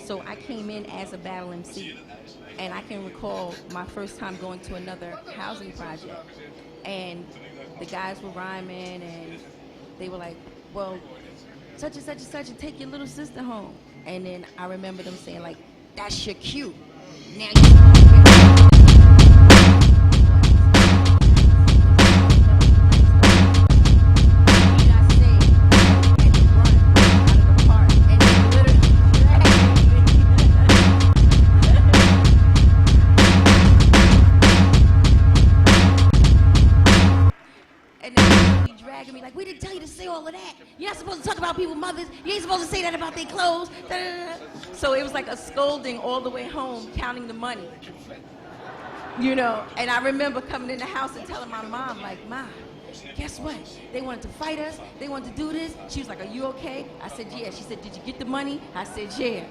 So I came in as a battle MC. And I can recall my first time going to another housing project. And the guys were rhyming and they were like, well, such and such and such, and take your little sister home. And then I remember them saying like, that's your cue. Now you all of that. You're not supposed to talk about people's mothers. You ain't supposed to say that about their clothes. Da, da, da. So it was like a scolding all the way home, counting the money. You know, and I remember coming in the house and telling my mom, like, Ma, guess what? They wanted to fight us. They wanted to do this. She was like, are you okay? I said, yeah. She said, did you get the money? I said, yeah.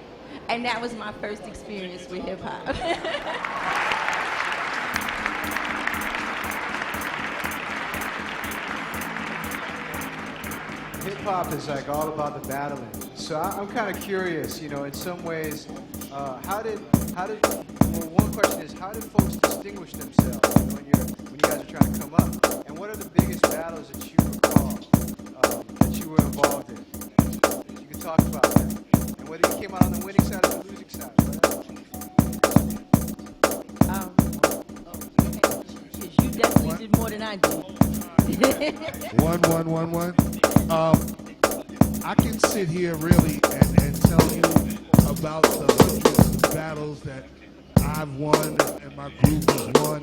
And that was my first experience with hip hop. Hip hop is like all about the battling. So I'm kind of curious, you know, in some ways, well, one question is, how did folks distinguish themselves, you know, when you guys are trying to come up? And what are the biggest battles that you recall that you were involved in? You can talk about that. And whether you came out on the winning side or the losing side. You definitely did more than I did. One. I can sit here really and tell you about the battles that I've won and my group has won.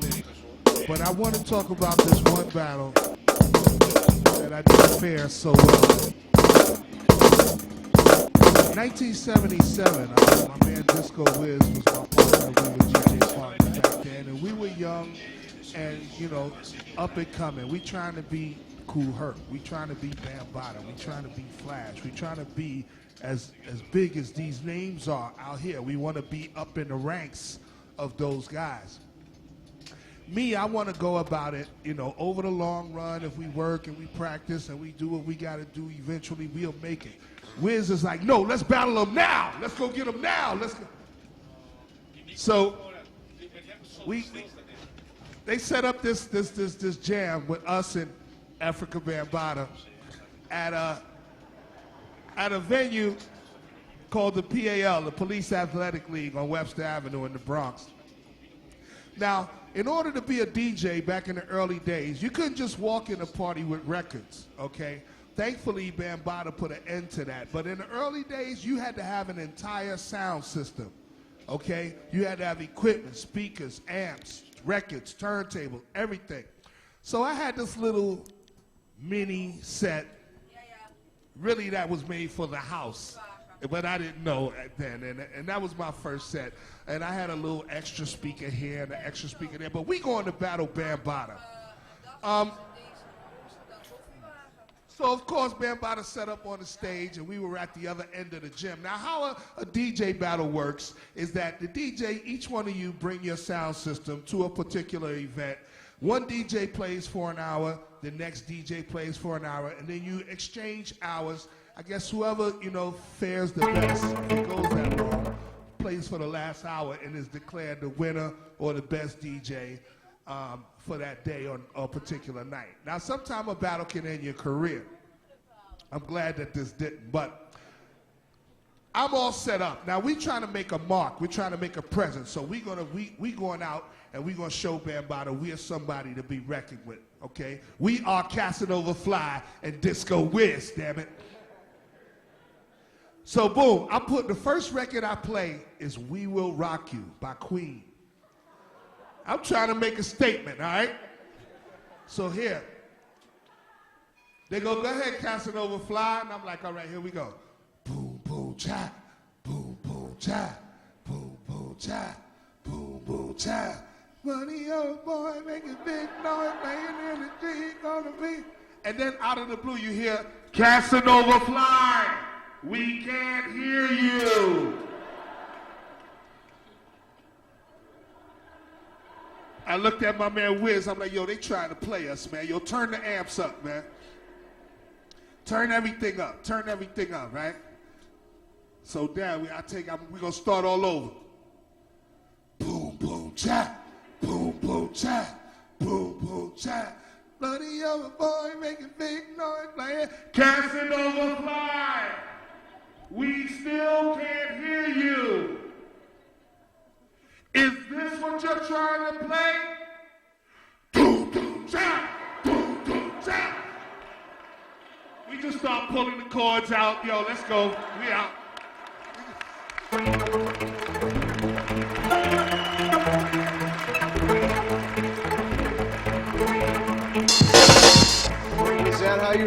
But I want to talk about this one battle that I didn't fare so well. 1977, my man Disco Wiz was my partner. We were DJ partners back then, and we were young and, you know, up and coming. We trying to be Kool Herc. We trying to be Bambaataa. We trying to be Flash. We trying to be as big as these names are out here. We want to be up in the ranks of those guys. Me, I want to go about it, you know, over the long run. If we work and we practice and we do what we got to do, eventually we'll make it. Wiz is like, no, let's battle them now. Let's go get them now. Let's go. So they set up this jam with us and Africa Bambaataa at a venue called the PAL, the Police Athletic League on Webster Avenue in the Bronx. Now, in order to be a DJ back in the early days, you couldn't just walk in a party with records, okay? Thankfully, Bambaataa put an end to that. But in the early days, you had to have an entire sound system, okay? You had to have equipment, speakers, amps, records, turntable, everything. So I had this little mini set, really that was made for the house, but I didn't know then, and that was my first set. And I had a little extra speaker here and an extra speaker there, but we going to battle Bambaataa. So of course Bambaataa set up on the stage and we were at the other end of the gym. Now how a DJ battle works is that the DJ, each one of you bring your sound system to a particular event. One DJ plays for an hour, the next DJ plays for an hour, and then you exchange hours. I guess whoever, you know, fares the best, if it goes that long, plays for the last hour and is declared the winner or the best DJ for that day on a particular night. Now, sometime a battle can end your career. I'm glad that this didn't, but I'm all set up. Now, we trying to make a mark. We're trying to make a presence. So we going out and we're going to show Bambaataa we are somebody to be reckoned with, okay? We are Casanova Fly and Disco Wiz, damn it. So boom, the first record I play is We Will Rock You by Queen. I'm trying to make a statement, all right? So here, they go ahead, Casanova Fly, and I'm like, all right, here we go. Boom, boom, cha, boom, boom, cha, boom, boom, cha, boom, boom, cha. Money, old boy, making big noise, playing in the street, gonna be. And then out of the blue, you hear, Casanova Fly, we can't hear you. I looked at my man Wiz, I'm like, yo, they trying to play us, man. Yo, turn the amps up, man. Turn everything up, right? So down, we're gonna start all over. Boom, boom, cha, boom, boom, cha, boom, boom, cha. Bloody over boy making big noise, playing Casanova Fly. We still can't hear you. Is this what you're trying to play? Boom, boom, cha, boom, boom, cha. We just start pulling the chords out. Yo, let's go. We out. Is that how you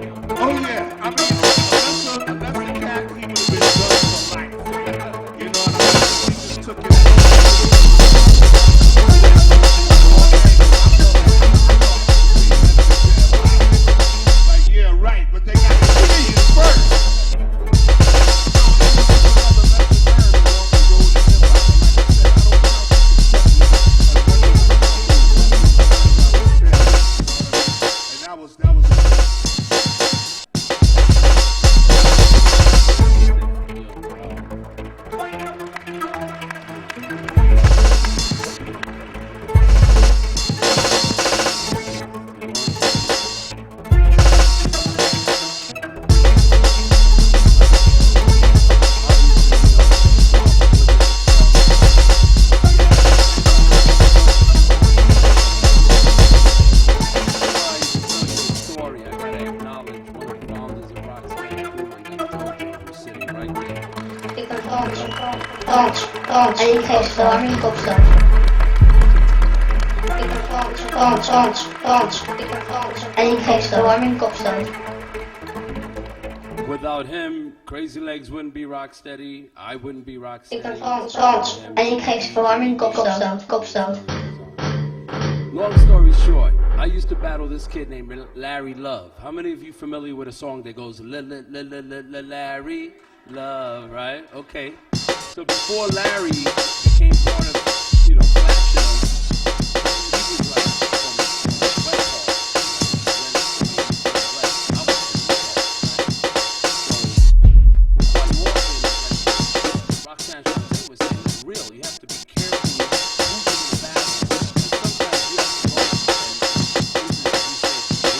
remember? Without him, Crazy Legs wouldn't be Rocksteady. I wouldn't be Rocksteady. Long story short, I used to battle this kid named Larry Love. How many of you familiar with a song that goes Larry Love, right? Okay. So before Larry became part of, Platinum, he was like from West Roxanne Shante was saying it's real. You have to be careful who's in the battle. And sometimes you have to go and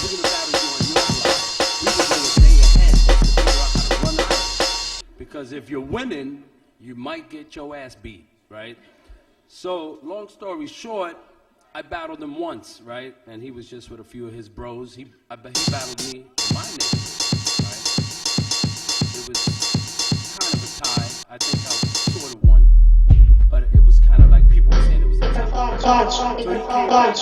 we're gonna battle you on your block. We would go a day ahead to figure out how to run out. Because if you're winning, you might get your ass beat, right? So, long story short, I battled him once, right? And he was just with a few of his bros. He battled me in my name, right? It was kind of a tie. I think I sort of won. But it was kind of like people were saying it was a tie. So he came back the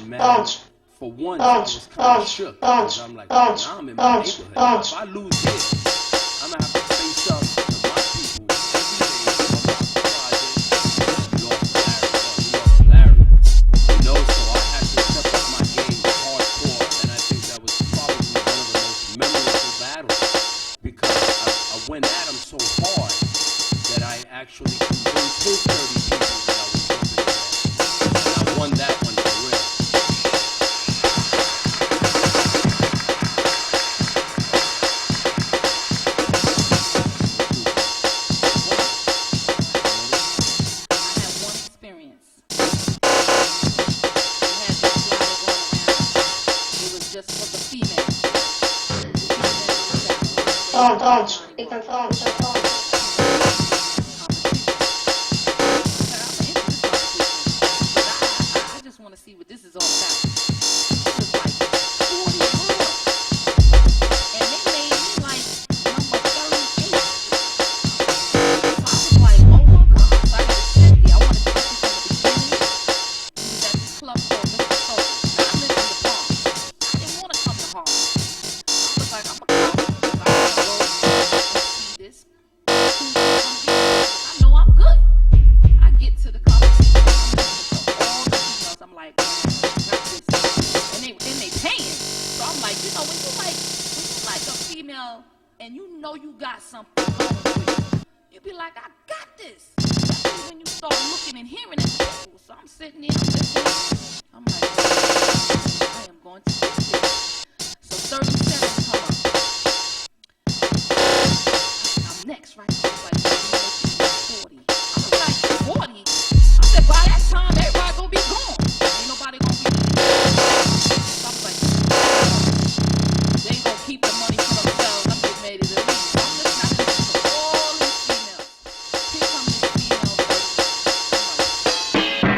next time. For once, I was kind of shook. Because I'm like, I'm in my neighborhood. If I lose this, I'm going to have to face up to my people every day. So I had to step up my game hardcore. And I think that was probably one of the most memorable battles. Because I went at him so hard that I actually convinced his 30 people that I was jumping in. And I won that one for real. I just want to see what this is all about. It was like 40 girls. And they made me like number 38. So I was like, oh my God. So I got safety. I wanted to put this in the beginning. We was at this club called Mr. Soul. Now I live in the Bronx. I didn't want to come to Harlem. I was like, I'm going to come. I want to go and see this. I know I'm good. I get to the competition. I'm like, got this. And they paying. So I'm like, when you like a female and you know you got something going with you, you be like, I got this. Especially when you start looking and hearing at people. So I'm sitting there, I'm listening. I'm like, I am going to get this. So 37 come up. I'm next, right? I was like, 40. I was like, 40? I said, by that time, everybody gonna be gone. Ain't nobody gonna be there. So I was like, they ain't gonna keep the money for themselves. I'm getting ready to leave. So I'm listening to all these females. Here comes this female version.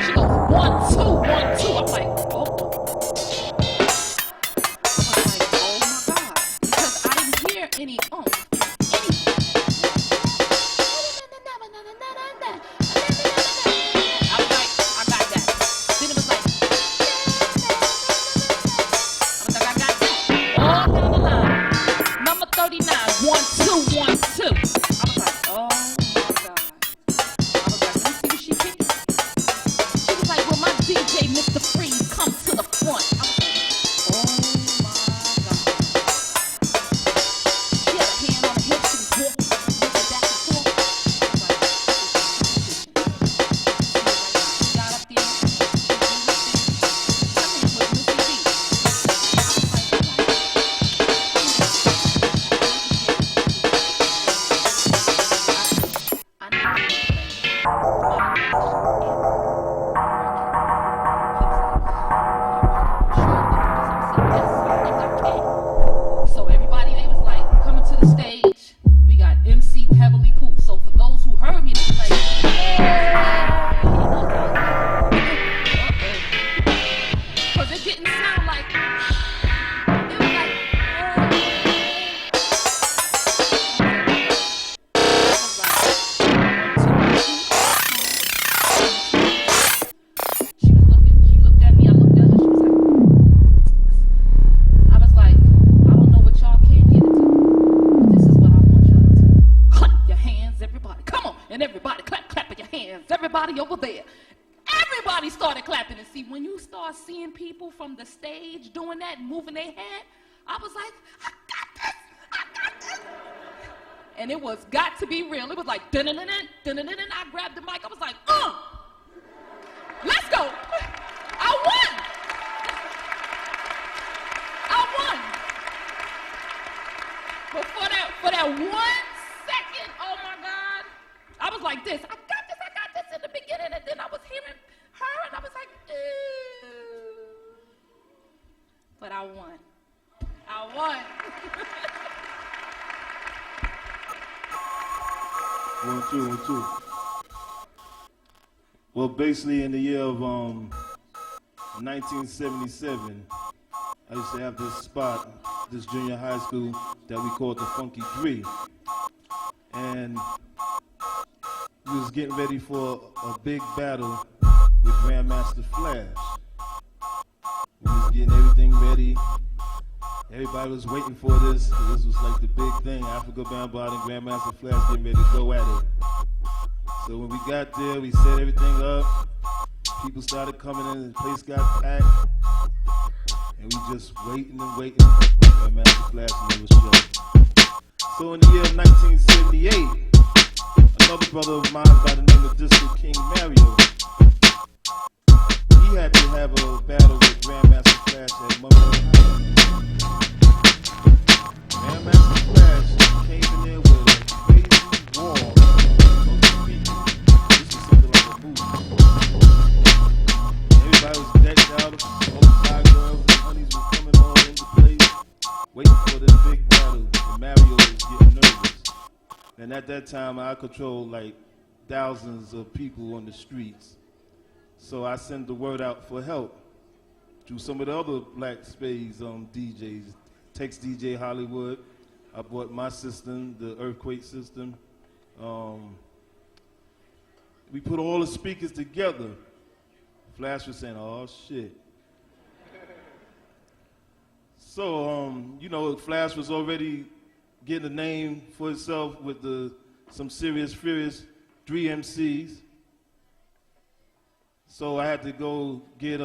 She goes, 1, 2, 1, 2. I'm like, oh. everybody over there. Everybody started clapping. And see, when you start seeing people from the stage doing that, moving their head, I was like, I got this, I got this. And it was got to be real. It was like, dun-dun-dun-dun, dun-dun-dun-dun. I grabbed the mic. I was like, let's go. I won. I won. But for that 1 second, oh my God, I was like this. I got this in the beginning, and then I was hearing her, and I was like, ew. But I won. I won. 1, 2, 1, 2. Well, basically in the year of 1977, I used to have this spot, this junior high school that we called the Funky 3. And we was getting ready for a big battle with Grandmaster Flash. We was getting everything ready. Everybody was waiting for this. This was like the big thing. Africa Bambaataa and Grandmaster Flash getting ready to go at it. So when we got there, we set everything up. People started coming in, the place got packed. And we just waiting and waiting. Grandmaster Flash never showed. So in the year of 1978, another brother of mine by the name of District King Mario, he had to have a battle with Grandmaster Flash at Mumbo. Grandmaster Flash came in there with a crazy wall of speakers. This was something like a movie. Everybody was decked out, all the fly girls and honeys were coming all into place, waiting for this big battle. And Mario was getting nervous. And at that time, I controlled like thousands of people on the streets. So I sent the word out for help through some of the other Black Spades DJs. Tex DJ Hollywood. I bought my system, the Earthquake system. We put all the speakers together. Flash was saying, oh shit. So, you know, Flash was already getting a name for itself with some Serious Furious 3 MCs. So I had to go get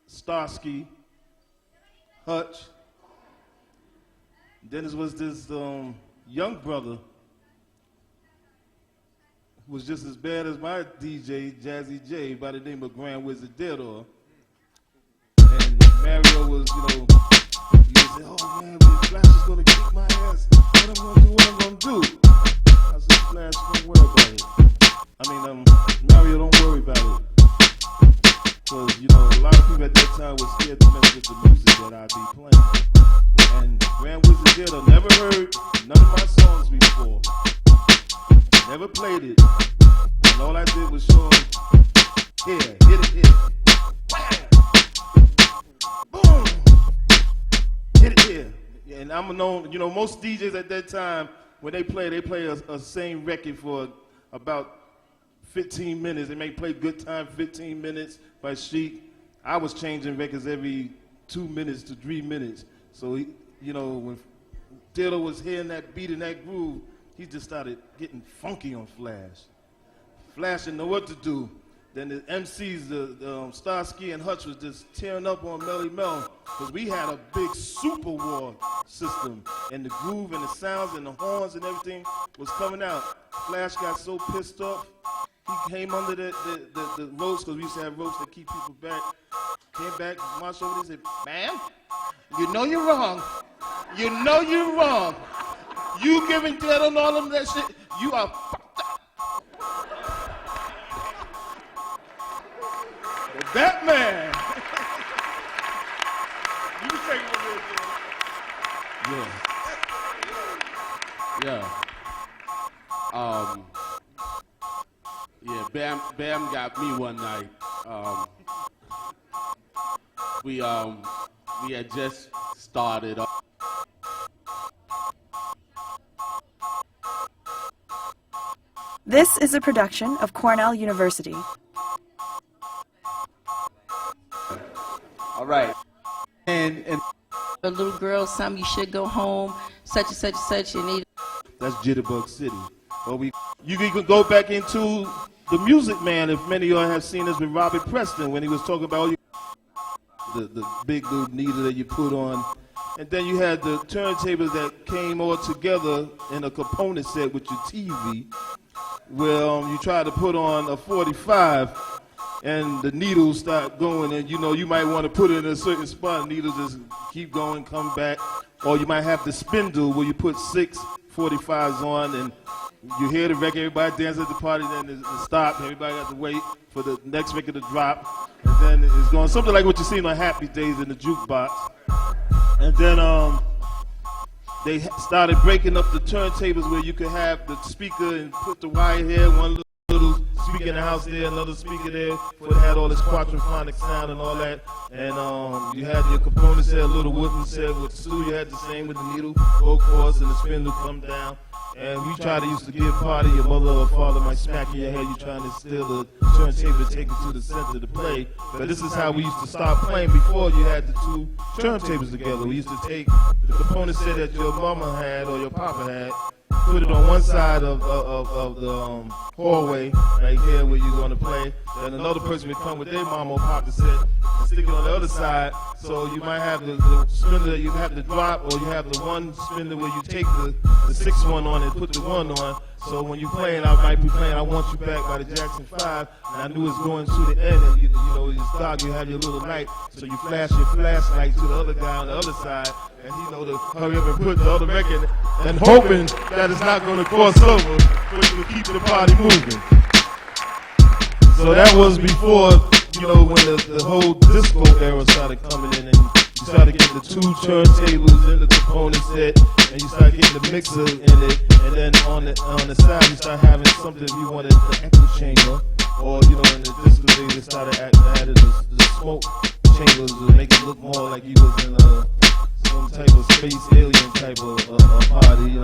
Starsky, Hutch. Then there was this young brother who was just as bad as my DJ, Jazzy J, by the name of Grand Wizard Deador. And Mario was, you know, he would say, oh man, Flash is gonna kick my ass. What I'm gonna do? I said, Flash, don't worry about it. Mario, don't worry about it. Because, you know, a lot of people at that time were scared to mess with the music that I'd be playing. And Grand Wizard Theater never heard none of my songs before. Never played it. And all I did was show him, here, hit it here. Wham! Boom! Hit it here. And I'm known, you know, most DJs at that time, when they play a same record for about 15 minutes. They may play Good Time 15 minutes by Chic. I was changing records every 2 minutes to 3 minutes. So, you know, when Dilla was hearing that beat and that groove, he just started getting funky on Flash. Flash didn't know what to do. Then the MCs, the Starsky and Hutch was just tearing up on Melly Mel because we had a big super war system, and the groove and the sounds and the horns and everything was coming out. Flash got so pissed off, he came under the ropes, because we used to have ropes that keep people back. Came back, marched over, and said, "Ma'am, you know you're wrong. You know you're wrong. You giving dead on all of that shit. You are fucked up." That man. You can take it from here, yeah. Bam got me one night. We had just started up. This is a production of Cornell University. All right. And a little girl, some you should go home, such and such and such, you need. That's Jitterbug City. Well, we You can go back into the Music Man, if many of y'all have seen this with Robert Preston when he was talking about the big little needle that you put on. And then you had the turntables that came all together in a component set with your TV, where you try to put on a 45 and the needles start going, and you might want to put it in a certain spot, and needles just keep going, come back. Or you might have the spindle where you put 6 45s on, and you hear the record, everybody dance at the party, then it stops, everybody got to wait for the next record to drop, and then it's going something like what you seen on Happy Days in the jukebox. And then they started breaking up the turntables where you could have the speaker and put the wire here, one little speaker in the house there, another speaker there, where it had all this quadraphonic sound and all that. And you had your component set, a little wooden set with the studio had the same with the needle, go across, and the spindle come down. And we used to give party, your mother or father might smack in your head, you trying to steal the turntable to take it to the center to play. But this is how we used to start playing before you had the 2 turntables together. We used to take the component set that your mama had or your papa had, put it on one side of the hallway, right here where you're going to play. Then another person would come with their mama or papa set and stick it on the other side. So you might have the spindle you have to drop, or you have the one spindle where you take the 6 one on and put the 1 on. So when you're playing, I might be playing I Want You Back by the Jackson 5, and I knew it's going to the end, and it's dark, you have your little light, so you flash your flashlight to the other guy on the other side, and he know to hurry up and put the other record, and hoping that it's not going to cross over, which will keep the party moving. So that was before, when the whole disco era started coming in, and you started getting the 2 turntables in the component set, and you start getting the mixer in it, and then on the side you start having something you wanted, the echo chamber, or in the disco days they started adding the smoke chambers to make it look more like you was in some type of space alien type of party.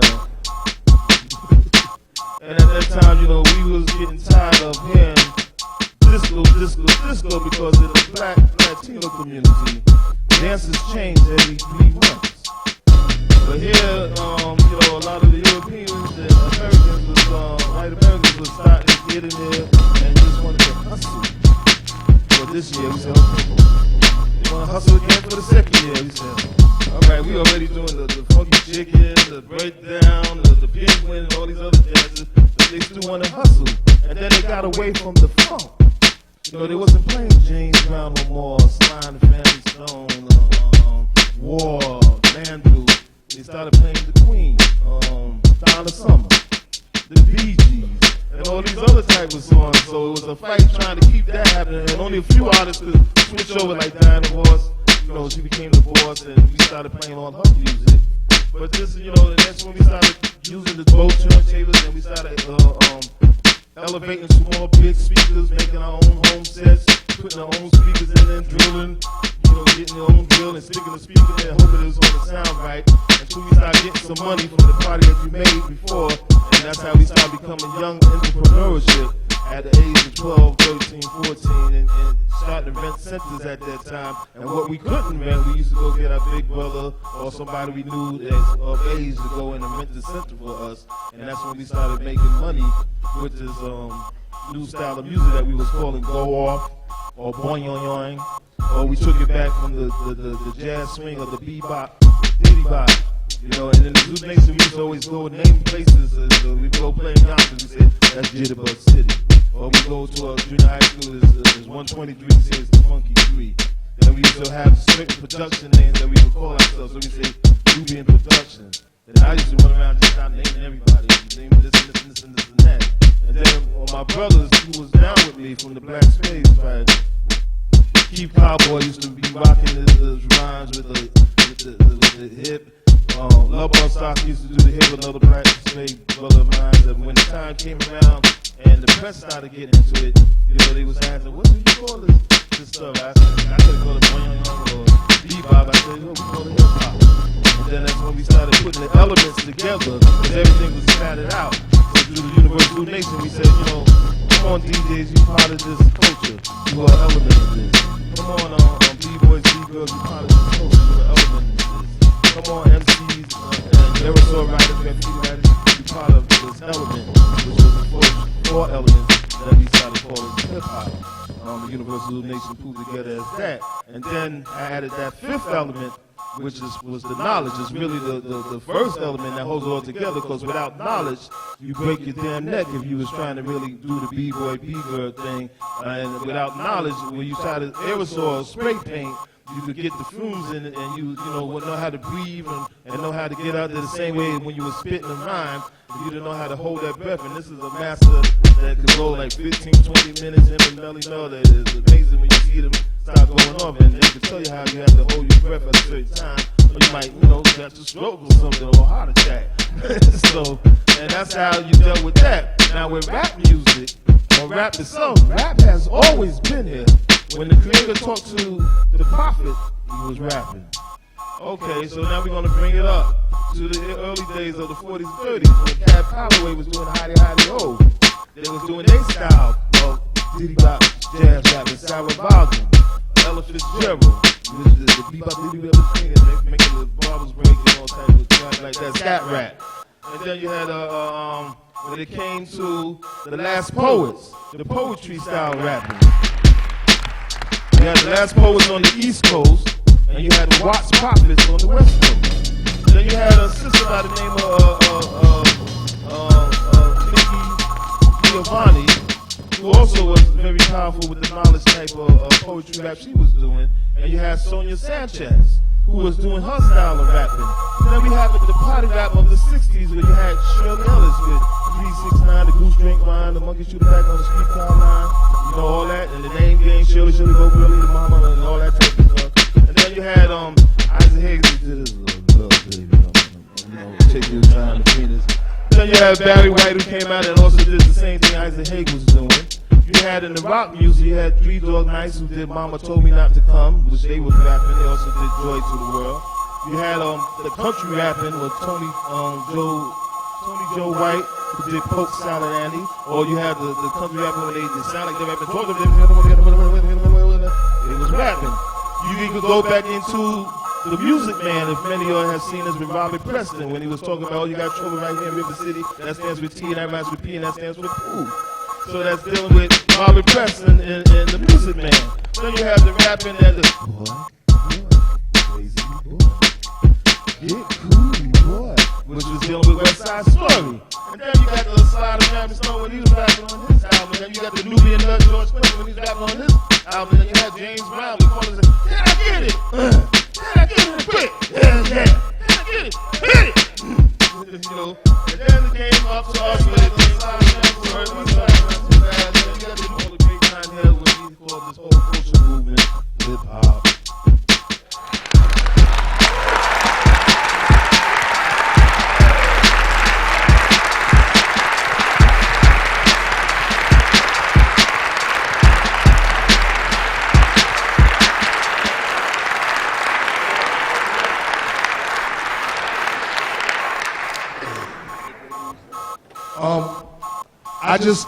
And at that time, we was getting tired of hearing disco because in the black Latino community, dances change every 3 months. But here, a lot of the Europeans and Americans white Americans was starting to get in there and just wanted to hustle. For this year, we said, okay, you want to hustle again for the second year? We said, all right, we already doing the funky chicken, the breakdown, the penguin, and all these other dances, but they still want to hustle. And then they got away from the funk. They wasn't playing James Brown no more, Sly and the Family Stone, War, Landru. They started playing the Queen, Donna Summer, the Bee Gees, and all these other type of songs. So it was a fight trying to keep that happening, and only a few artists could switch over, like Diana Ross. She became the boss, and we started playing all her music. But this, and that's when we started using the both turntables, and we started elevating small big speakers, making our own home sets, putting our own speakers in there, drilling, getting your own drill and sticking the speaker there, hoping it was going to sound right, until we started getting some money from the party that we made before, and that's how we started becoming young entrepreneurship at the age of 12, 13, 14, and starting to rent centers at that time. And what we couldn't rent, we used to go get our big brother or somebody we knew that's of age to go in and rent the center for us, and that's when we started making money with this new style of music that we was calling Go Off or Boing, or we took it back from the jazz swing or the bebop, diddy bop. And in the Zoo Nation, we used to always go name places. We go play in Yonkers, we said, that's Jitterbug City. Or we go to a junior high school, there's 123, we say it's the Funky 3. Then we used to have certain production names that we would call ourselves, so we say, Ruby in Production. And I used to run around just start naming everybody, naming this and that. And then my brothers, who was down with me from the Black Spades, right? Keith Cowboy used to be rocking his rhymes with the hip. Love on Stock used to do the hip with another Black Spade brother of mine. And when the time came around and the press started getting into it, they was asking, what do you call this stuff? I could call it Boing or bebop. I said, we call it hip hop. And then that's when we started putting the elements together, because everything was scattered out. So through the Universal Nation, we said, come on DJs, you part of this culture. You are an element of this. Come on, B-boys, B-girls, you part of this culture. You are an element of this. Come on, MCs, and aerosol writers, graffiti writers, you part of this element, which was 4 elements that we started calling hip hop. The Universal Nation pulled together as that, and then I added that 5th element, which was the knowledge. It's really the first element that holds it all together, because without knowledge, you break your damn neck if you was trying to really do the B-boy, B-girl thing. And without knowledge, when you try to aerosol, spray paint, you could get the fumes in it, and you would know how to breathe and know how to get out there the same way when you were spitting a rhyme. You didn't know how to hold that breath, and this is a master that could go like 15, 20 minutes in the melody. No, that is amazing when you see them start going off, and they can tell you how you have to hold your breath at a certain time, or you might, catch a stroke or something, or a heart attack. So, and that's how you dealt with that. Now with rap music, or rap itself, rap has always been here. When the Creator talked to the prophet, he was rapping. Okay, so now we're gonna bring it up to the early days of the 40s and 30s when Cab Calloway was doing Hidey Hidey Ho. They was doing their style of diddy bop, jazz rap, and Sarah Vaughan, Ella Fitzgerald, the bebop diddy bop between it, they making the barbers break and all types of stuff like that, scat rap. And then you had when it came to the Last Poets, the poetry style rapping. You had the Last Poets on the East Coast, and you had Watts Prophets on the West Coast. Then you had a sister by the name of Nikki Giovanni, who also was very powerful with the knowledge type of poetry rap she was doing. And you had Sonia Sanchez, who was doing her style of rapping. And then we have the party rap of the 60s, where you had Shirley Ellis with 369, the Goose Drink Wine, the Monkey Shoot Back on the Street Car Line, all that, and the Name Game, Shirley Go Billy, the Mama, and all that type of stuff. And then you had Isaac Hayes, who did his little baby, take your time between us. Then you had Barry White, who came out and also did the same thing Isaac Hayes was doing. You had in the rock music, you had Three Dog Nights, who did Mama Told Me Not to Come, which they was rapping. They also did Joy to the World. You had the country rapping with Tony Joe White, who did Poke Salad Andy. Or you had the country rapping when they sound like they rapping. It was rapping. You could go back into the Music Man, if many of y'all have seen this with Robert Preston, when he was talking about, you got trouble right here in River City, that stands with T, and that rhymes with P, and that stands with Pooh. So that's dealing with Robert Preston and the Music Man. Then you have the rapping and the crazy boy, get cool boy, which was dealing with West Side Story. And then you got the Slide of Ramsey Stone when he was rapping on his album. And then you got the Nubian Nut George Clinton when he's rapping on his album. And then you had James Brown, we call it, can I get it? Can I get it quick? Yeah. Can I get it? Hit it! And then the game up to us with the Slide of Ramsey Stone. This whole culture movement, hip hop.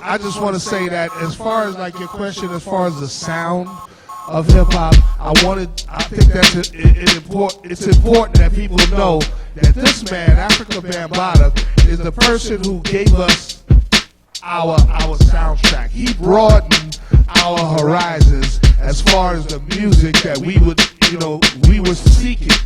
I just want to say that as far as like your question, as far as the sound of hip hop, I think that's it's important that people know that this man, Africa Bambaataa, is the person who gave us our soundtrack. He broadened our horizons as far as the music that we were seeking.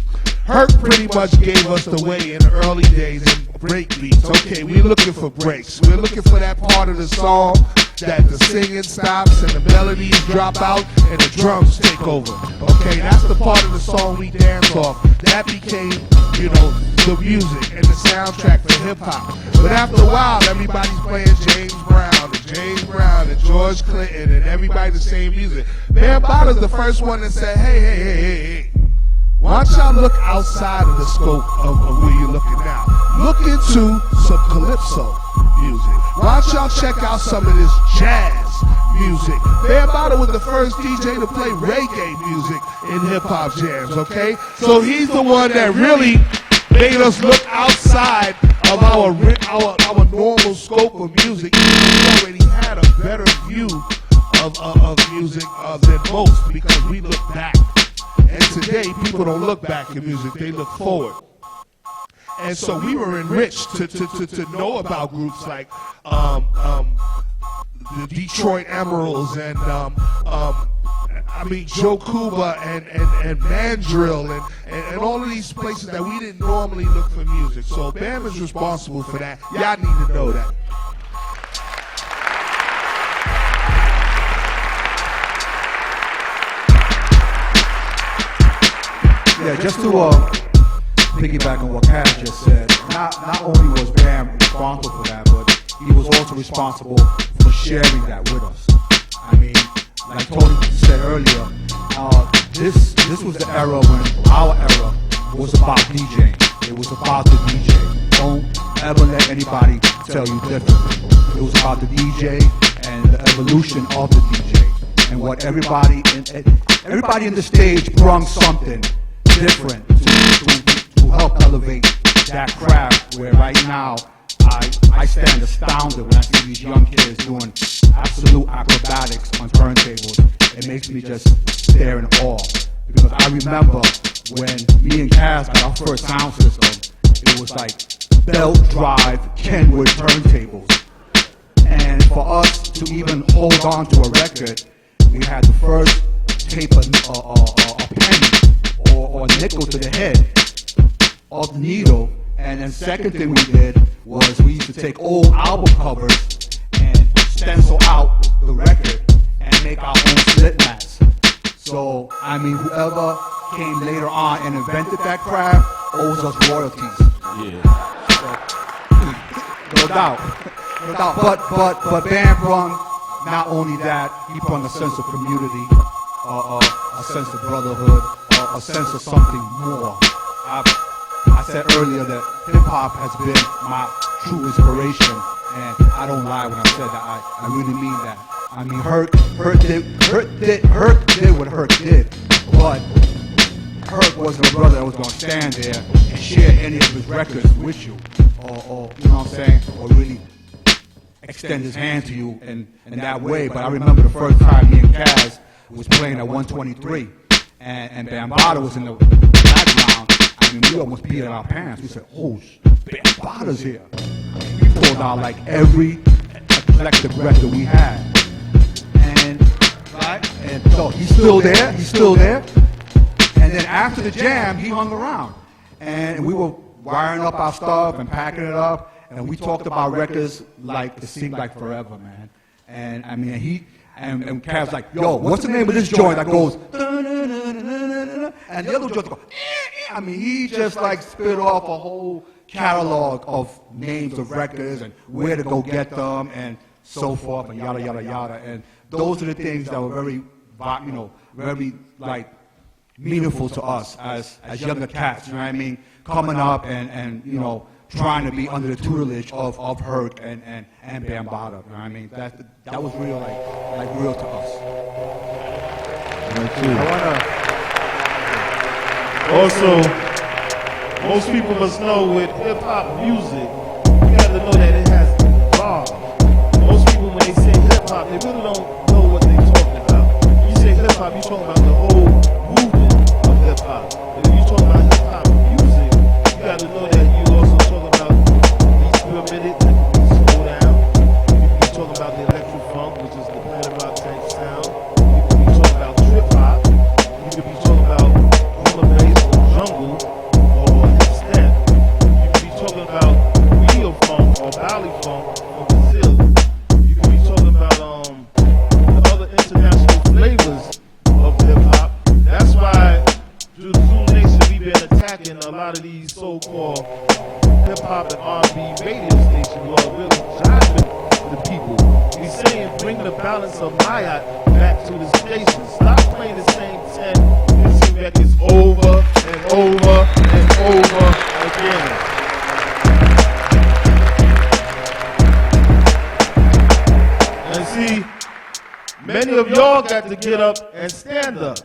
Herc pretty much gave us the way in the early days in break beats. Okay, we're looking for breaks. We're looking for that part of the song that the singing stops and the melodies drop out and the drums take over. Okay, that's the part of the song we dance off. That became, the music and the soundtrack for hip hop. But after a while, everybody's playing James Brown and George Clinton and everybody the same music. Bambaataa's the first one that said, hey. Why don't y'all look outside of the scope of where you're looking now? Look into some calypso music. Why don't y'all check out some of this jazz music? Bambaataa's was the first DJ to play reggae music in hip-hop jams, okay? So he's the one that really made us look outside of our normal scope of music. We already had a better view of music than most because we look back. And today, people don't look back in music, they look forward. And so we were enriched to know about groups like the Detroit Emeralds and Joe Cuba and Mandrill and all of these places that we didn't normally look for music. So Bam is responsible for that. Y'all need to know that. Yeah, just to piggyback on what Kaz just said, not only was Bam responsible for that, but he was also responsible for sharing that with us. I mean, like Tony said earlier, this was the era when our era was about DJing. It was about the DJ. Don't ever let anybody tell you differently. It was about the DJ and the evolution of the DJ, and what everybody in the stage brought something different to help elevate that craft, where right now I stand astounded when I see these young kids doing absolute acrobatics on turntables. It makes me just stare in awe, because I remember when me and Kaz got our first sound system, it was like belt drive Kenwood turntables, and for us to even hold on to a record, we had to first tape a penny or a nickel to the head of the needle, and then second thing we did was we used to take old album covers and stencil out the record and make our own slit mats. So, I mean, whoever came later on and invented that craft owes us royalties. Yeah. So, no doubt. But Bam brung not only that, he brought a sense of community, a sense of brotherhood, a sense of something more. I said earlier that hip-hop has been my true inspiration, and I don't lie when I said that. I really mean that. I mean, Herc did what Herc did, but Herc wasn't a brother that was going to stand there and share any of his records with you, or you know what I'm saying, or really extend his hand to you in that way. But I remember the first time me and Kaz was playing at 123, and Bambaataa was in the background. I mean, we almost peed in our pants. We said, oh, Bambaataa's here. We pulled out like every eclectic record we had. And so he's still there. And then after the jam, he hung around. And we were wiring up our stuff and packing it up. And we talked about records like it seemed like forever, man. And I mean, and Kaz's like, yo, what's the name of this joint that goes, and the other joint goes, I mean, he just like spit off a whole catalog of names of records and where to go get them and so forth and yada, yada, yada. And those are the things that were very, very like meaningful to us as younger cats, you know what I mean? Coming up and you know, trying to be under the tutelage of Herc and Bambaataa, you know what I mean? That was real, like real to us. Also, most people must know with hip-hop music, you got to know that it has bars. Most people, when they say hip-hop, they really don't know what they're talking about. When you say hip-hop, you're talking about the whole movement of hip-hop. If you're talking about hip-hop music, you got to know that you're also talking about beats per minute, that can be slowed down. You can be talking about the electro funk, which is the planet rock type sound. You can be talking about trip-hop. You can be talking about bass or jungle or step. You can be talking about real funk or valley funk or Brazil. You can be talking about the other international flavors of hip hop. That's why through the Zoom Nation we've been attacking a lot of these so-called hip hop and R&B radio stations who are really jiving the people. We're saying bring the balance of Mayat back to the station. Stop playing the same 10 records over and over and over again. And see, many of y'all got to get up and stand up.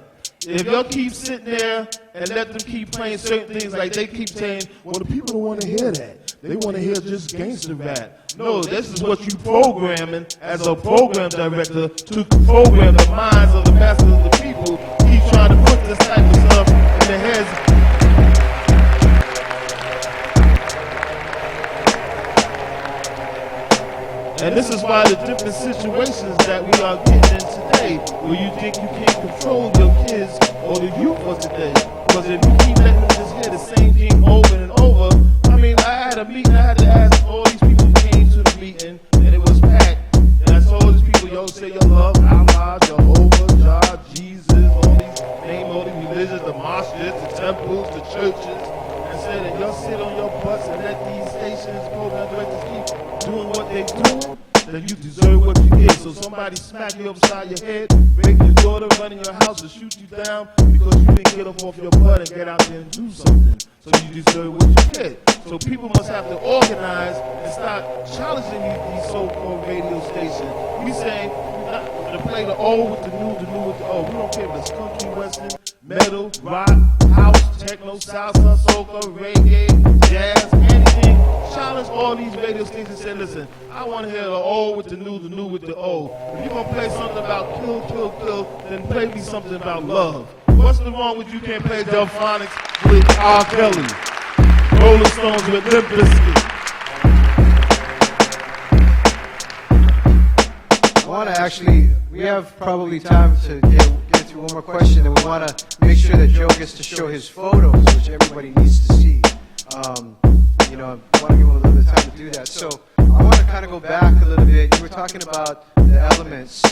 If y'all keep sitting there and let them keep playing certain things, like they keep saying, well, the people don't want to hear that. They want to hear just gangster rap. No, this is what you programming as a program director to program the minds of the masses of the people. Keep trying to put this type of stuff in their heads. And this is why the different situations that we are getting in today, where you think you can't control your kids or the youth of today. Because if you keep letting them just hear the same thing over and over, I mean, I had a meeting, I had to ask all these people who came to the meeting, and it was packed. And I told these people, yo, say your love, Allah, Jehovah, Jah, Jesus, name all these religions, the mosques, the temples, the churches, and said that y'all sit on your butts and let these stations, program directors keep doing what they do, then you deserve what you get. So somebody smack you upside your head, break your daughter, run in your house, and shoot you down because you didn't get up off your butt and get out there and do something. So you deserve what you get. So people must have to organize and start challenging these so-called radio stations. We say to play the old with the new with the old. We don't care if it's country, western, metal, rock, house, techno, salsa, soca, reggae, jazz, anything. Challenge all these radio stations and say, listen, I want to hear the old with the new with the old. If you're going to play something about kill, kill, kill, then play me something about love. What's the wrong with you can't play Delphonics with R. Kelly? Rolling Stones with Limp Bizkit. I want to actually, we have probably time to get to one more question, and we want to make sure that Joe gets to show his photos, which everybody needs to see. You know, I want to give him a little bit of time to do that. So I want to kind of go back a little bit. You were talking about the elements,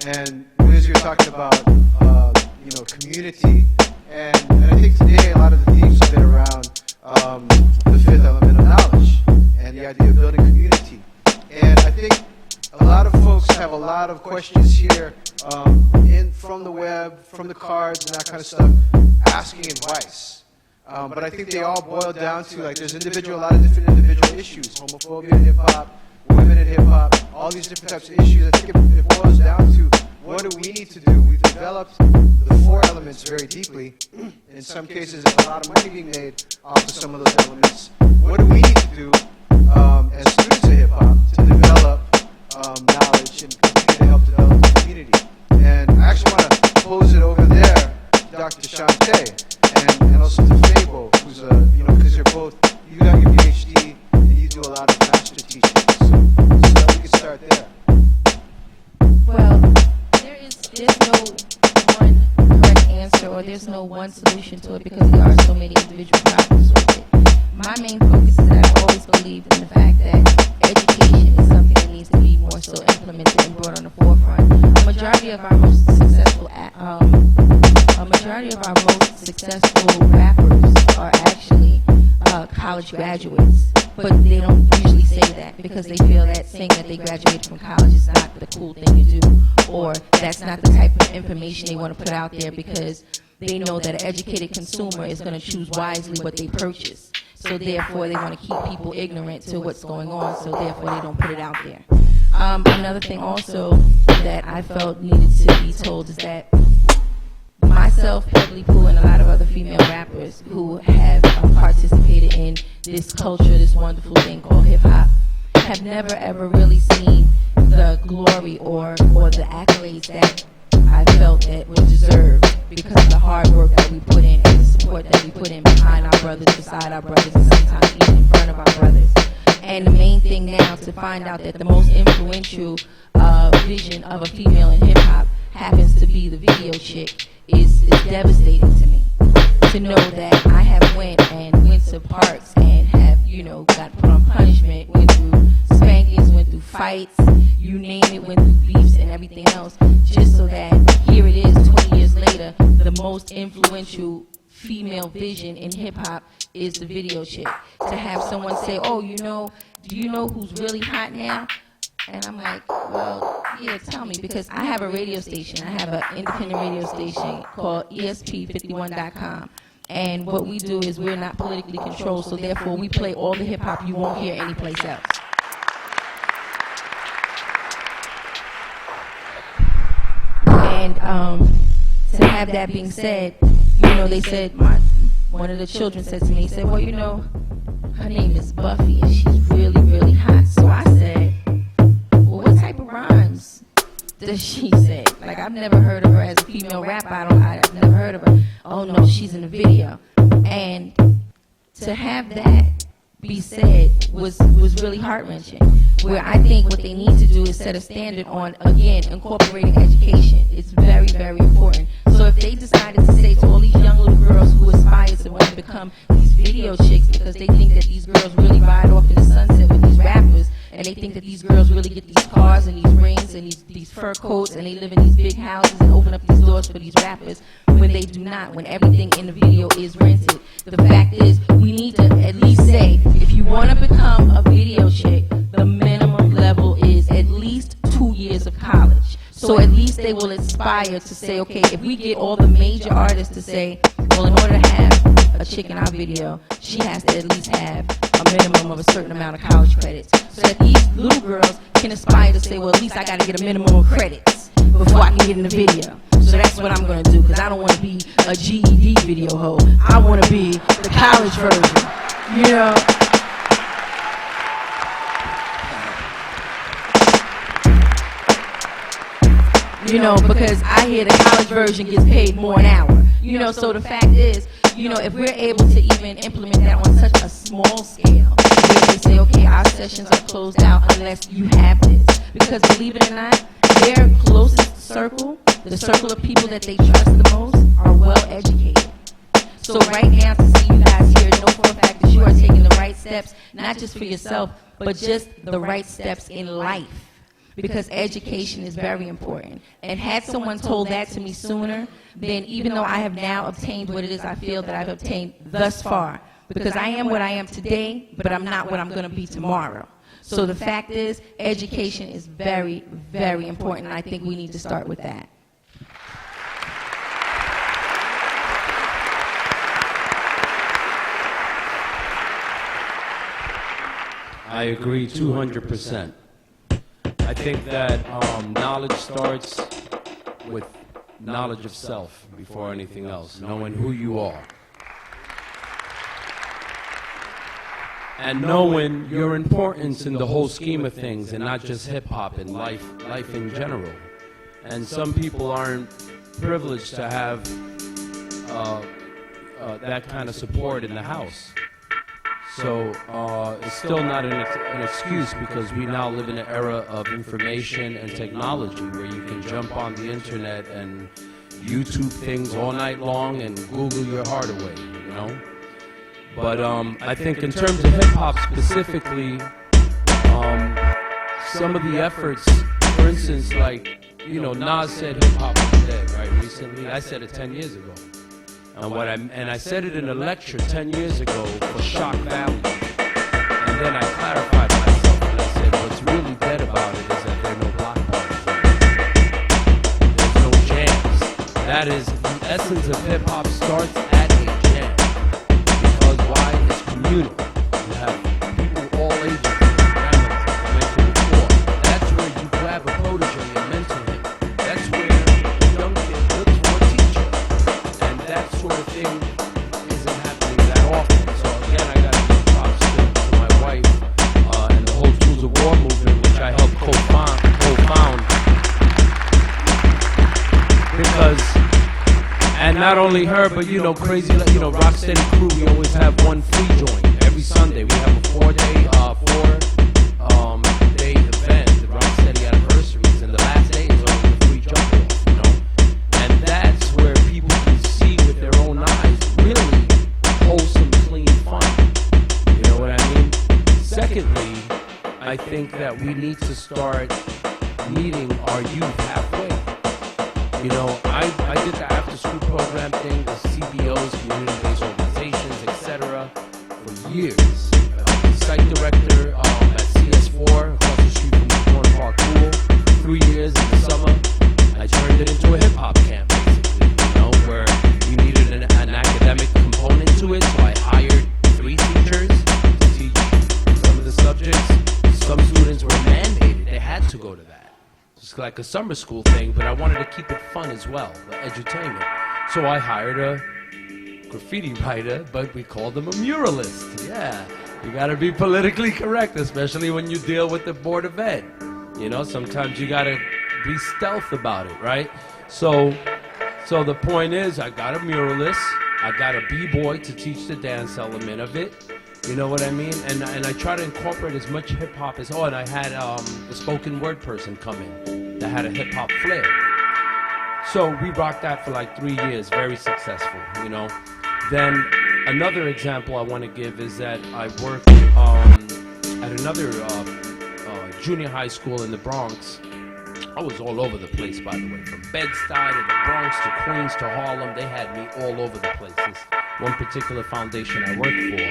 and Liz, you were talking about, you know, community. And I think today a lot of the themes have been around the fifth element of knowledge and the idea of building community. And I think a lot of folks have a lot of questions here from the web, from the cards and that kind of stuff, asking advice. But I think they all boil down to, like, there's a lot of different individual issues, homophobia in hip-hop, women in hip-hop, all these different types of issues. I think it boils down to, what do we need to do? We've developed the four elements very deeply. In some cases, there's a lot of money being made off of some of those elements. What do we need to do as students of hip-hop to develop knowledge and continue to help develop the community? And I actually want to pose it over there to Dr. Shante and also to Fable, who's you know, because you're both, you got your PhD and you do a lot of master teaching. So we can start there. Well, there's no one correct answer, or there's no one solution to it, because there are so many individual problems with it. My main focus is that I've always believed in the fact that education is something that needs to be more so implemented and brought on the forefront. A majority of our most successful rappers are actually college graduates, but they don't usually say that because they feel that saying that they graduated from college is not the cool thing to do, or that's not the type of information they want to put out there, because they know that an educated consumer is going to choose wisely what they purchase. So therefore, they want to keep people ignorant to what's going on, so therefore they don't put it out there. Another thing also that I felt needed to be told is that myself, Beverly Pooh, and a lot of other female rappers who have participated in this culture, this wonderful thing called hip-hop, have never ever really seen the glory or the accolades that I felt that were deserved because of the hard work that we put in and the support that we put in behind our brothers, beside our brothers, and sometimes even in front of our brothers. And the main thing now, to find out that the most influential vision of a female in hip-hop happens to be the video chick is devastating to me. To know that I have went to parks and have, you know, got put on punishment, went through spankings, went through fights, you name it, went through beefs and everything else, just so that here it is 20 years later, the most influential female vision in hip-hop is the video chick. To have someone say, oh, you know, do you know who's really hot now? And I'm like, well, yeah, tell me, because I have a radio station. I have an independent radio station called ESP51.com. And what we do is we're not politically controlled, so therefore we play all the hip-hop you won't hear anyplace else. And to have that being said, you know, they said, one of the children said to me, he said, well, you know, her name is Buffy and she's really, really hot. So I said, well, what type of rhymes does she say? Like, I've never heard of her as a female rapper. I've never heard of her. Oh no, she's in the video. And to have that be said was really heart-wrenching. Where I think what they need to do is set a standard on, again, incorporating education. It's very, very important. So if they decided to say to all these young little girls who aspire to want to become these video chicks because they think that these girls really ride off in the sunset with these rappers, and they think that these girls really get these cars and these rings and these fur coats, and they live in these big houses and open up these doors for these rappers, when they do not, when everything in the video is rented. The fact is, we need to at least say, if you want to become a video chick, the minimum level is at least 2 years of college. So at least they will aspire to say, okay, if we get all the major artists to say, well, in order to have a chick in our video, she has to at least have a minimum of a certain amount of college credits. So that these little girls can aspire to say, well, at least I got to get a minimum of credits before I can get in the video. So that's what I'm going to do, because I don't want to be a GED video hoe. I want to be the college version, you know? You know, because I hear the college version gets paid more an hour. You know, so the fact is, you know, if we're able to even implement that on such a small scale, where they say, okay, our sessions are closed out unless you have this. Because believe it or not, their closest circle, the circle of people that they trust the most, are well educated. So right now, to see you guys here, know for a fact that you are taking the right steps, not just for yourself, but just the right steps in life. Because education is very important. And had someone told that to me sooner, then even though I have now obtained what it is I feel that I've obtained thus far, because I am what I am today, but I'm not what I'm going to be tomorrow. So the fact is, education is very, very important, and I think we need to start with that. I agree 200%. I think that knowledge starts with knowledge of self before anything else, knowing who you are. And knowing your importance in the whole scheme of things, and not just hip-hop and life in general. And some people aren't privileged to have that kind of support in the house. So it's still not an excuse, because we now live in an era of information and technology where you can jump on the internet and YouTube things all night long and Google your heart away, you know? But I think in terms of hip-hop specifically, some of the efforts, for instance, like, you know, Nas said hip-hop was dead, right, recently. I said it 10 years ago. And I said it in a lecture 10 years ago for shock value. And then I clarified myself and I said, what's really dead about it is that there are no block parties. There's no jams. That is, the essence of hip-hop starts at a jam. Because why? It's communal. You have people all ages, families, like I mentioned before. That's where you grab a protege and mentor him. That's where a young kid looks for a teacher. And that sort of thing isn't happening that often. So again, I got to give props to my wife and the whole Tools of War movement, which I helped co-found. Because, and not only her, but you know, crazy, you know, Rocksteady crew, we always have one free joint. Every Sunday we have a 4-day event, the Rocksteady anniversaries, and the last day is always a free jump off, you know? And that's where people can see with their own eyes really wholesome, clean fun. You know what I mean? Secondly, I think that we need to start meeting our youth halfway. You know, I did the after-school program thing with CBOs, community-based organizations, etc. for years. Site director at CS4 across the street from the Corn Park Pool. 3 years in the summer. I turned it into a hip-hop camp, basically, you know, where we needed an academic component to it, so I hired 3 teachers to teach some of the subjects. Some students were mandated, they had to go to that. It's like a summer school thing, but I wanted to keep it fun as well, the edutainment. So I hired a graffiti writer, but we called him a muralist. Yeah, you gotta be politically correct, especially when you deal with the Board of Ed. You know, sometimes you gotta be stealth about it, right? So the point is, I got a muralist, I got a b-boy to teach the dance element of it, You know what I mean? And I try to incorporate as much hip hop as and I had the spoken word person come in that had a hip hop flair. So we rocked that for like 3 years, very successful, you know. Then another example I want to give is that I worked at another junior high school in the Bronx. I was all over the place, by the way, from Bed-Stuy to the Bronx to Queens to Harlem. They had me all over the place. This one particular foundation I worked for.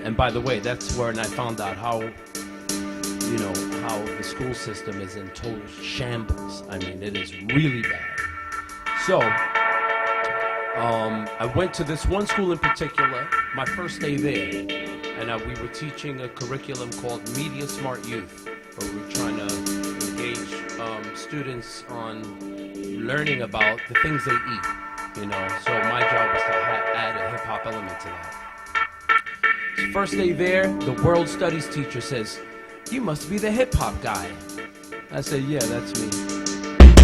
And by the way, that's where I found out how the school system is in total shambles. I mean, it is really bad. So, I went to this one school in particular, my first day there, and we were teaching a curriculum called Media Smart Youth, where we were trying to engage students on learning about the things they eat, you know. So my job was to add a hip-hop element to that. So first day there, the world studies teacher says, "You must be the hip-hop guy." I said, "Yeah, that's me."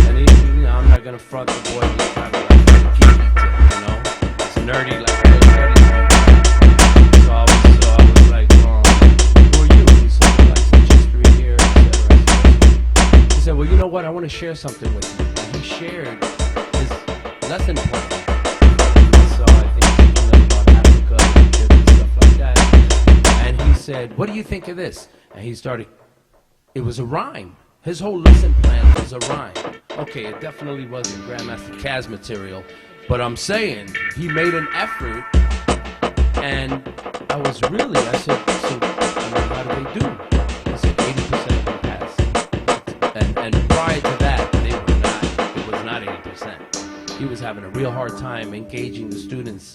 And I'm not gonna front the boy, just trying to like keep it, you know. It's nerdy like world studies. So I was like, "Who are you?" He said, "Like some history here, etc." He said, "Well, you know what? I want to share something with you." And he shared his lesson plan. So I think he learned about Africa and Egypt and stuff like that. And he said, "What do you think of this?" And he started, it was a rhyme. His whole lesson plan was a rhyme. Okay, it definitely wasn't Grandmaster Caz material, but I'm saying he made an effort, and I said, "So, how do they do?" I said, 80% of them passed. And prior to that, it was not 80%. He was having a real hard time engaging the students,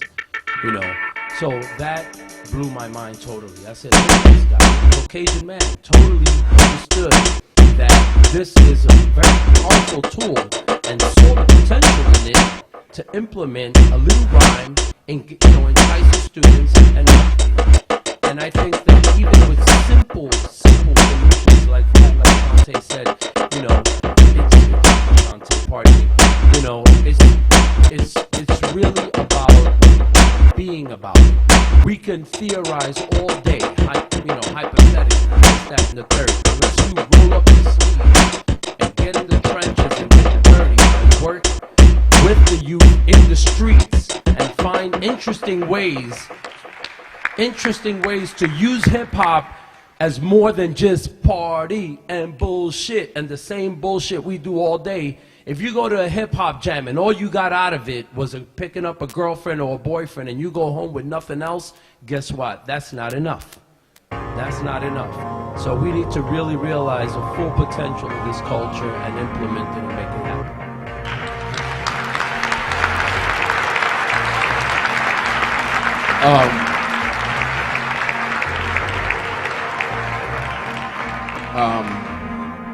you know. So that blew my mind totally. I said, this guy, Caucasian man, totally understood that this is a very powerful tool and saw the potential in it to implement a little rhyme and entice the students. And I think that even with simple solutions like Dante said, you know, it's really about being about. We can theorize all day, hypothetically, this, that, and the third. Unless you roll up your sleeve and get in the trenches and get dirty and work with the youth in the streets and find interesting ways to use hip-hop as more than just party and bullshit and the same bullshit we do all day. If you go to a hip-hop jam and all you got out of it was picking up a girlfriend or a boyfriend and you go home with nothing else, guess what? That's not enough. That's not enough. So we need to really realize the full potential of this culture and implement it and make it happen.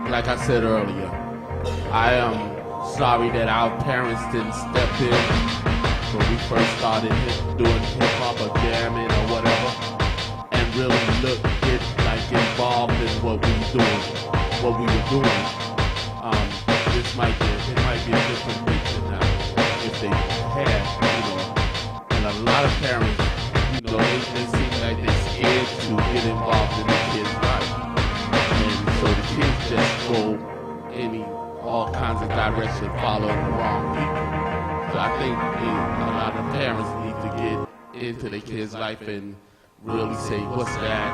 Like I said earlier, I am sorry that our parents didn't step in when we first started doing hip-hop or jamming or whatever, and really get involved in what we were doing. It might be a different picture now if they had, you know. And a lot of parents, you know, they seem like they're scared to get involved in the kids' life, and so the kids just go all kinds of direction following the wrong people. So I think a lot of parents need to get into their kids' life and really say, what's that?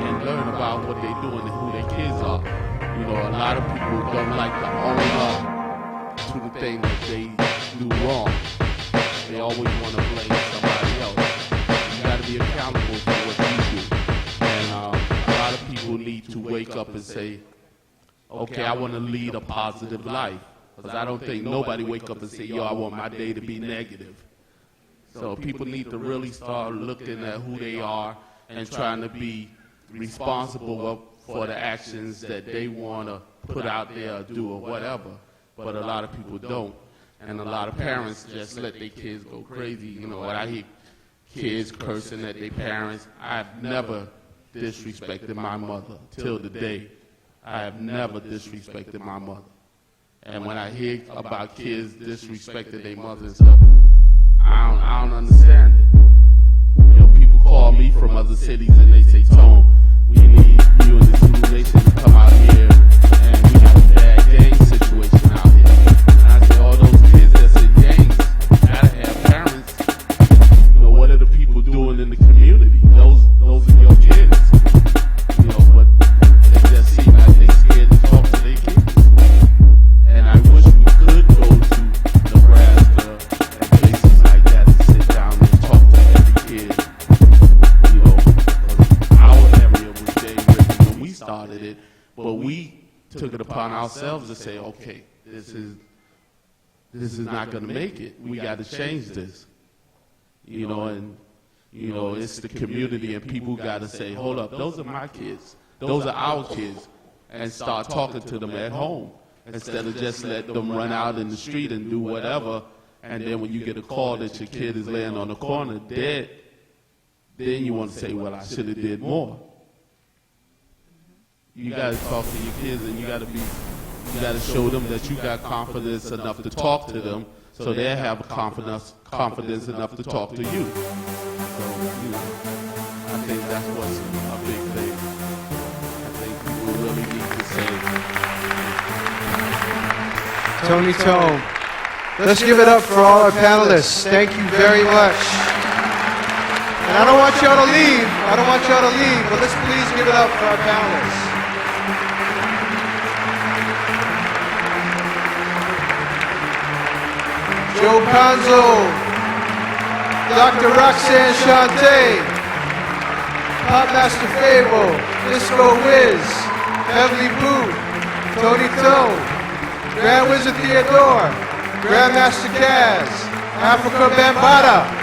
And learn about what they're doing and who their kids are. You know, a lot of people don't like to own up to the thing that they do wrong. They always want to blame somebody else. You got to be accountable for what you do. And a lot of people need to wake up and say, okay, I want to lead a positive life. Because I don't think nobody wake up and say, yo, I want my day to be negative. So people need to really start looking at who they are and trying to be responsible for the actions that they want to put out there or do or whatever. But a lot of people don't. And a lot of parents just let their kids go crazy. You know, when I hear kids cursing at their parents, I've never disrespected my mother till today. I have never disrespected my mother. And when I hear about kids disrespecting their mother and stuff, I don't understand it. You know, people call me from upon ourselves to say, okay, this is not going to make it. We got to change this. You know, and you know, it's the community and people got to say, hold up, those are my kids. Those are our kids. And start talking to them at home instead of just let them run out in the street and do whatever. And then when you get a call that your kid is laying on the corner dead, then you want to say, well, I should have did more. You got to talk to your kids, and you got to show them that you got confidence enough to talk to them, so they have confidence enough to talk to you. So, you know, I think that's what's a big thing. I think people really need to say. Tony Tone. Let's give it up for all our panelists. Thank you very much. And I don't want y'all to leave. But let's please give it up for our panelists. Joe Conzo, Dr. Roxanne Shante, Pop Master Fable, Disco Wiz, Heavenly Boo, Tony Tone, Grand Wizard Theodore, Grandmaster Kaz, Africa Bambaataa.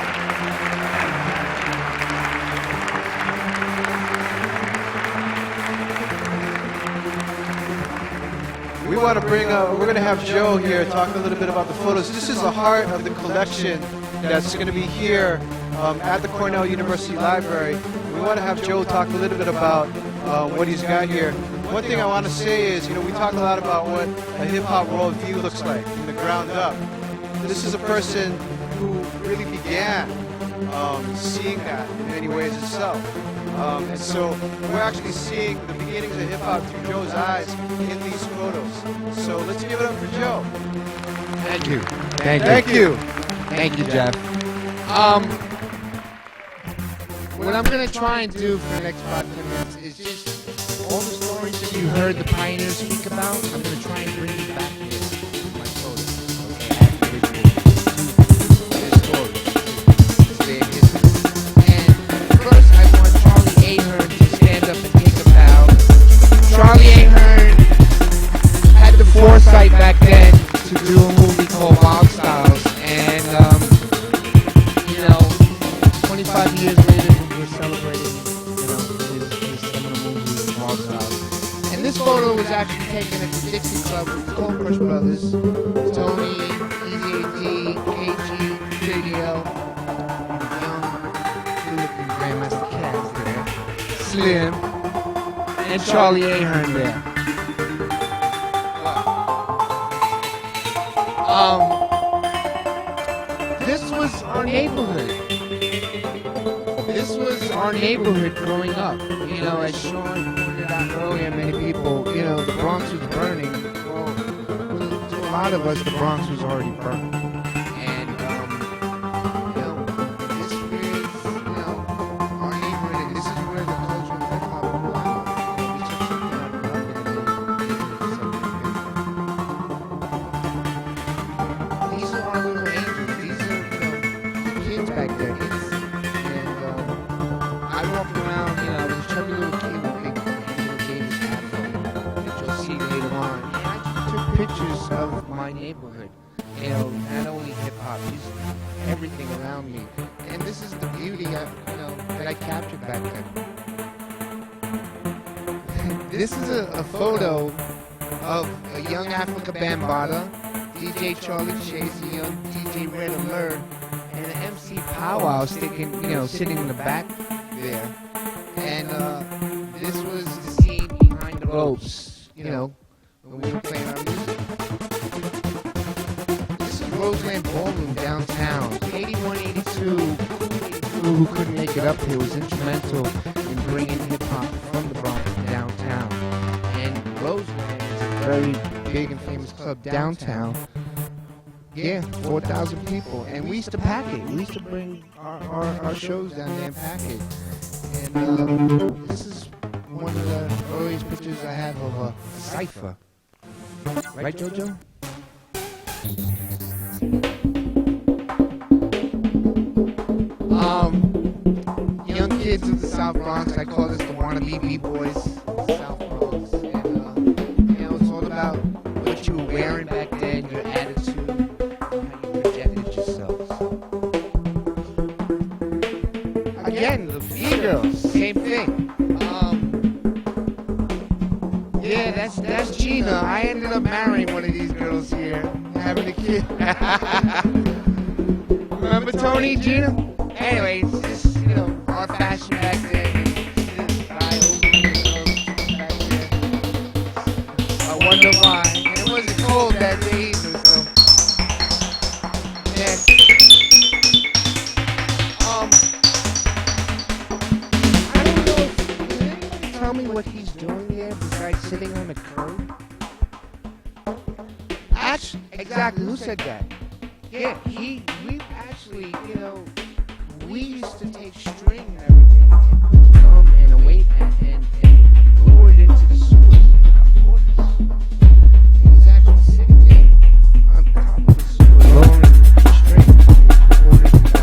We want to bring we're going to have Joe here talk a little bit about the photos. This is the heart of the collection that's going to be here at the Cornell University Library. We want to have Joe talk a little bit about what he's got here. One thing I want to say is, you know, we talk a lot about what a hip-hop worldview looks like from the ground up. This is a person who really began seeing that in many ways himself. And so we're actually seeing the beginnings of hip-hop through Joe's eyes in these photos. So let's give it up for Joe. Thank you. Thank you. Thank you, Jeff. What I'm going to try and do for the next 5 minutes is just all the stories that you heard the pioneers speak about, I'm going to try and bring you back here with my photos. Okay, accurately to their stories, to their history. And first, I want Charlie Ahern to stand up and take a bow. Charlie Ahern had the foresight back then to do a movie called Wild Styles, and you know, 25 years later, we're celebrating, you know, his seminal movie, Wild Styles. And this photo was actually taken at the Dixie Club with the Goldcrush Brothers, Tony, Easy AD, KG, JDL, young, good-looking Grandmaster Kaz there, Slim, and Charlie Ahern there. This was our neighborhood. This was our neighborhood growing up. You know, as Sean pointed out earlier, many people, you know, the Bronx was burning. Well, to a lot of us, the Bronx was already burning. And, you know, this is, you know, our neighborhood, and this is where the culture of hip-hop grew out. We took something out of nothing and made it something big. These are our little angels. These are, you know, kids back then. I walked around, you know, I was a chubby little kid with big Davis afro that you'll see later on. And I took pictures of my neighborhood. You know, not only hip-hop, just everything around me. And this is the beauty of, you know, that I captured back then. This is a photo of a young Africa Bambaataa, DJ Charlie Chase, a young DJ Red Alert, and an MC Powwow sticking, you know, sitting in the back there. And this was the scene behind the ropes, you know, when we were playing our music. This is Roseland Ballroom downtown. 81, 82, who couldn't make it up here was instrumental in bringing hip-hop from the Bronx to downtown. And Roseland is a very big and famous club downtown. Yeah, 4,000 people. And we used to pack it. We used to bring our shows down there and pack it. And this is one of the earliest pictures I have of a cipher. Right, JoJo? Young kids of the South Bronx, I call this the wannabe B-boys of the South Bronx. And, you know, it's all about wearing back then, your attitude, how you projected yourself. Again, the females, same thing. Yeah, that's Gina. I ended up marrying one of these girls here, having a kid. Remember Tony, Gina? Anyway, it's just, you know, our fashion back then. I wonder why. It wasn't cold that day either, so. Yeah. I don't know if, can anybody tell me what he's doing here besides sitting on the curb? Actually, exactly, who said that? Yeah, we actually, you know, we used to take string and everything and away and lower it into the sewers. He's actually sitting there on top of the sewer, lowering the string, lowered it down.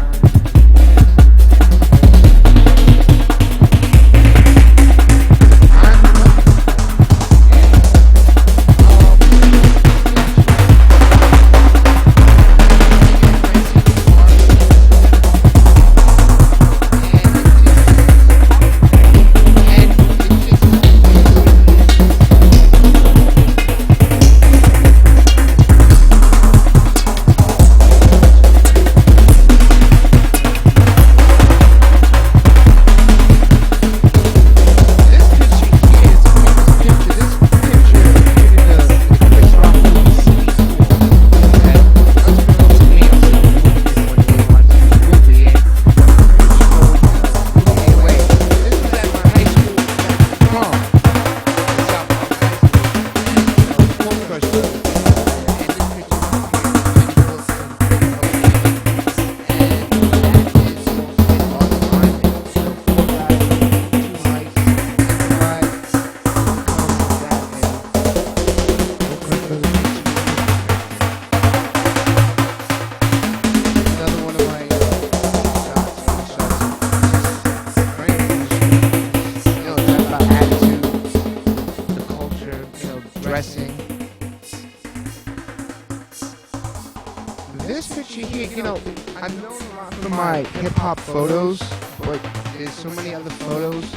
This picture here, you know, I know a lot from my hip-hop photos, but there's so many other photos.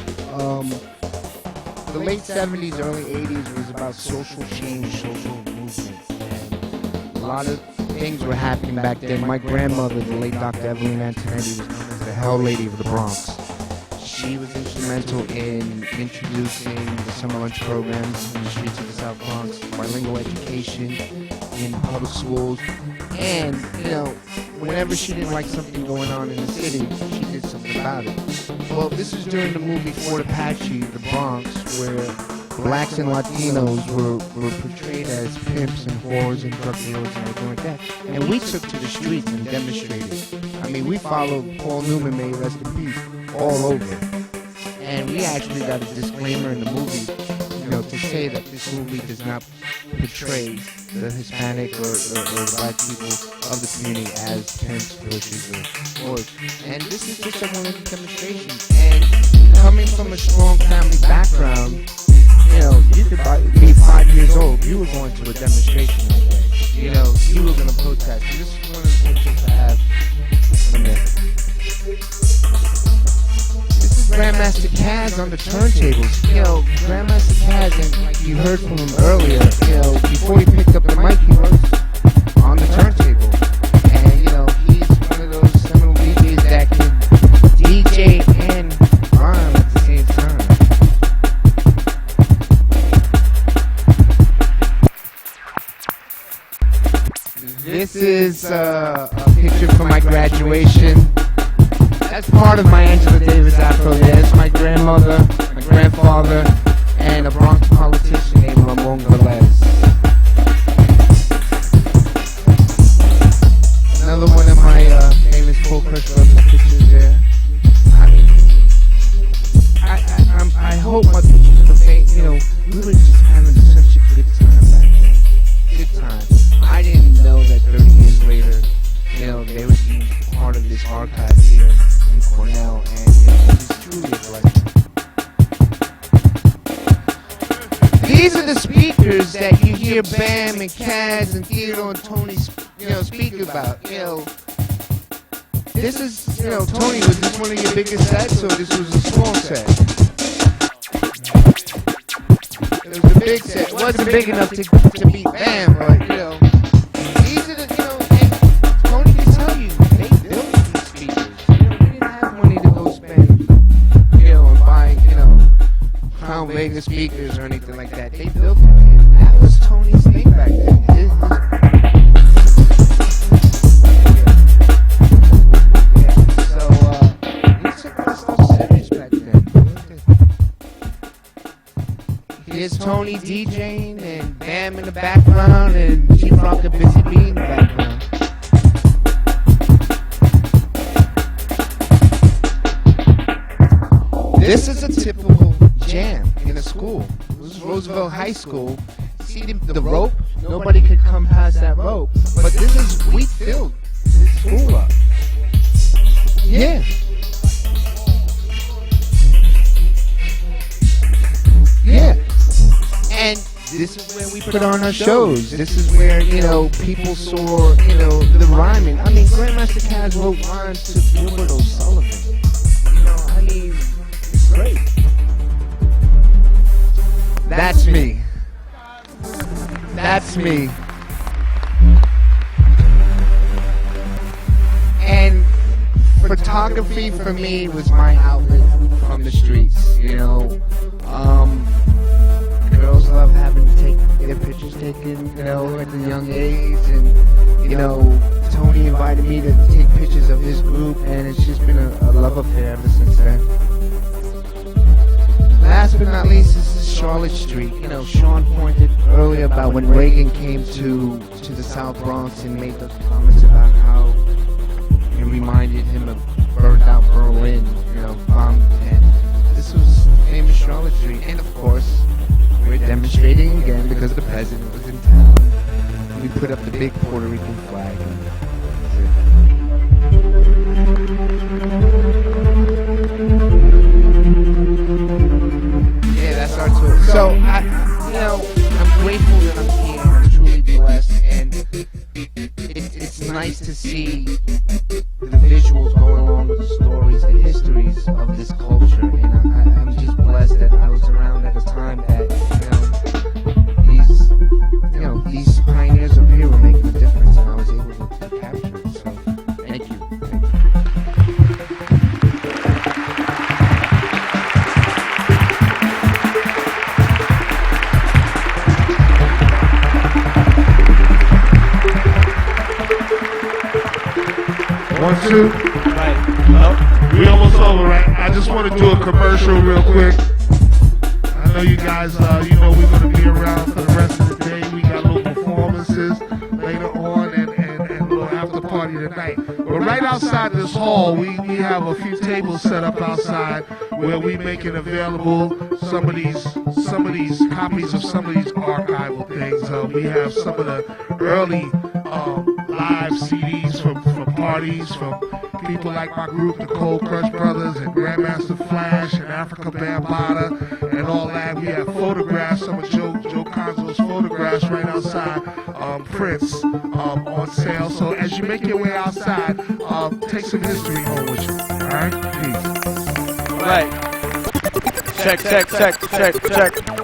The late 70s, early 80s was about social change, social movement. And a lot of things were happening back then. My grandmother, the late Dr. Evelyn Antonetti, was known as the Hell Lady of the Bronx. She was instrumental in introducing the summer lunch programs in the streets of the South Bronx, bilingual education in public schools, and, you know, whenever she didn't like something going on in the city, she did something about it. Well, this is during the movie Fort Apache, the Bronx, where blacks and Latinos were portrayed as pimps and whores and drug dealers and everything like that. And we took to the streets and demonstrated. I mean, we followed Paul Newman, may he rest in peace, all over. And we actually got a disclaimer in the movie, you know, to say that this movie does not portray the Hispanic or black people of the community as pimps, pussies, or whores. And this is just one of the demonstrations. And coming from a strong family background, you know, you could be 5 years old, you were going to a demonstration that day. You know, you were going to protest. And this is one of the pictures I have from there. This is Grandmaster Kaz on the turntables. You know, Grandmaster Kaz, and like you heard from him earlier, you know, before he picked up the mic, he was on the turntable. And, you know, he's one of those seminal DJs that can DJ and rhyme at the same time. This is a picture from my graduation. That's part of my Angela Davis afro there. It's my grandmother, my grandfather, and a Bronx politician named Ramon Velez. Another one of my famous Full Crush Brothers pictures there. I hope my people, you know, we were just having such a good time back then. Good time. I didn't know that 30 years later, you know, they would be part of this archive here in Cornell, and it is truly a blessing. These are the the speakers that you hear Bam and Kaz and Theodore and Tony, speak about. This is, Tony, was this one of your biggest sets, or this was a small set? It was a big set. It wasn't big enough to beat Bam, but, these are the, and Tony can tell you, they built these speakers. They didn't have money to go spend, and buy, Crown Vega speakers or anything like that. They built them, and that was Tony's thing back then. Here's Tony DJing and Bam in the background and G-Rock and Busy Bee in the background. This is a typical jam in a school. This is Roosevelt High School. See the rope? Nobody could come past that rope. But this is, we filled this school up. Yeah. Yeah. And this is where we put on our shows. This is where, people saw, the rhyming. I mean, Grandmaster Caz wrote rhymes to Gilbert O'Sullivan. It's great. That's me. That's me. And photography for me was my outlet from the streets, girls love having to take their pictures taken, at a young age, and, Tony invited me to take pictures of his group, and it's just been a love affair ever since then. Last but not least, this is Charlotte Street. Sean pointed earlier about when Reagan came to the South Bronx and made those comments about how it reminded him of burned out Berlin, bombed, and this was famous Charlotte Street, and of course, we're demonstrating again because the president was in town. We put up the big Puerto Rican flag. Yeah, that's our tour. So I'm grateful that I'm here. I'm truly blessed, and it's nice to see the visuals going along with the stories, the histories of this culture, and I'm just blessed that I was around at a time that these pioneers of here were making a difference, and I was able to capture it. So thank you. One, two. Right. We almost over, right? I just want to do a commercial real quick. I know you guys, we're going to be around for the rest of the day. We got little performances later on and a little after party tonight. But right outside this hall, we have a few tables set up outside where we making available some of these copies of some of these archival things. We have some of the early live CDs from parties from people like my group, the Cold Crush Brothers and Grandmaster Flash and Africa Bambaataa and all that. We have photographs, some of Joe Conzo's photographs right outside, prints on sale. So as you make your way outside, take some history home with you. All right? Peace. All right. Check.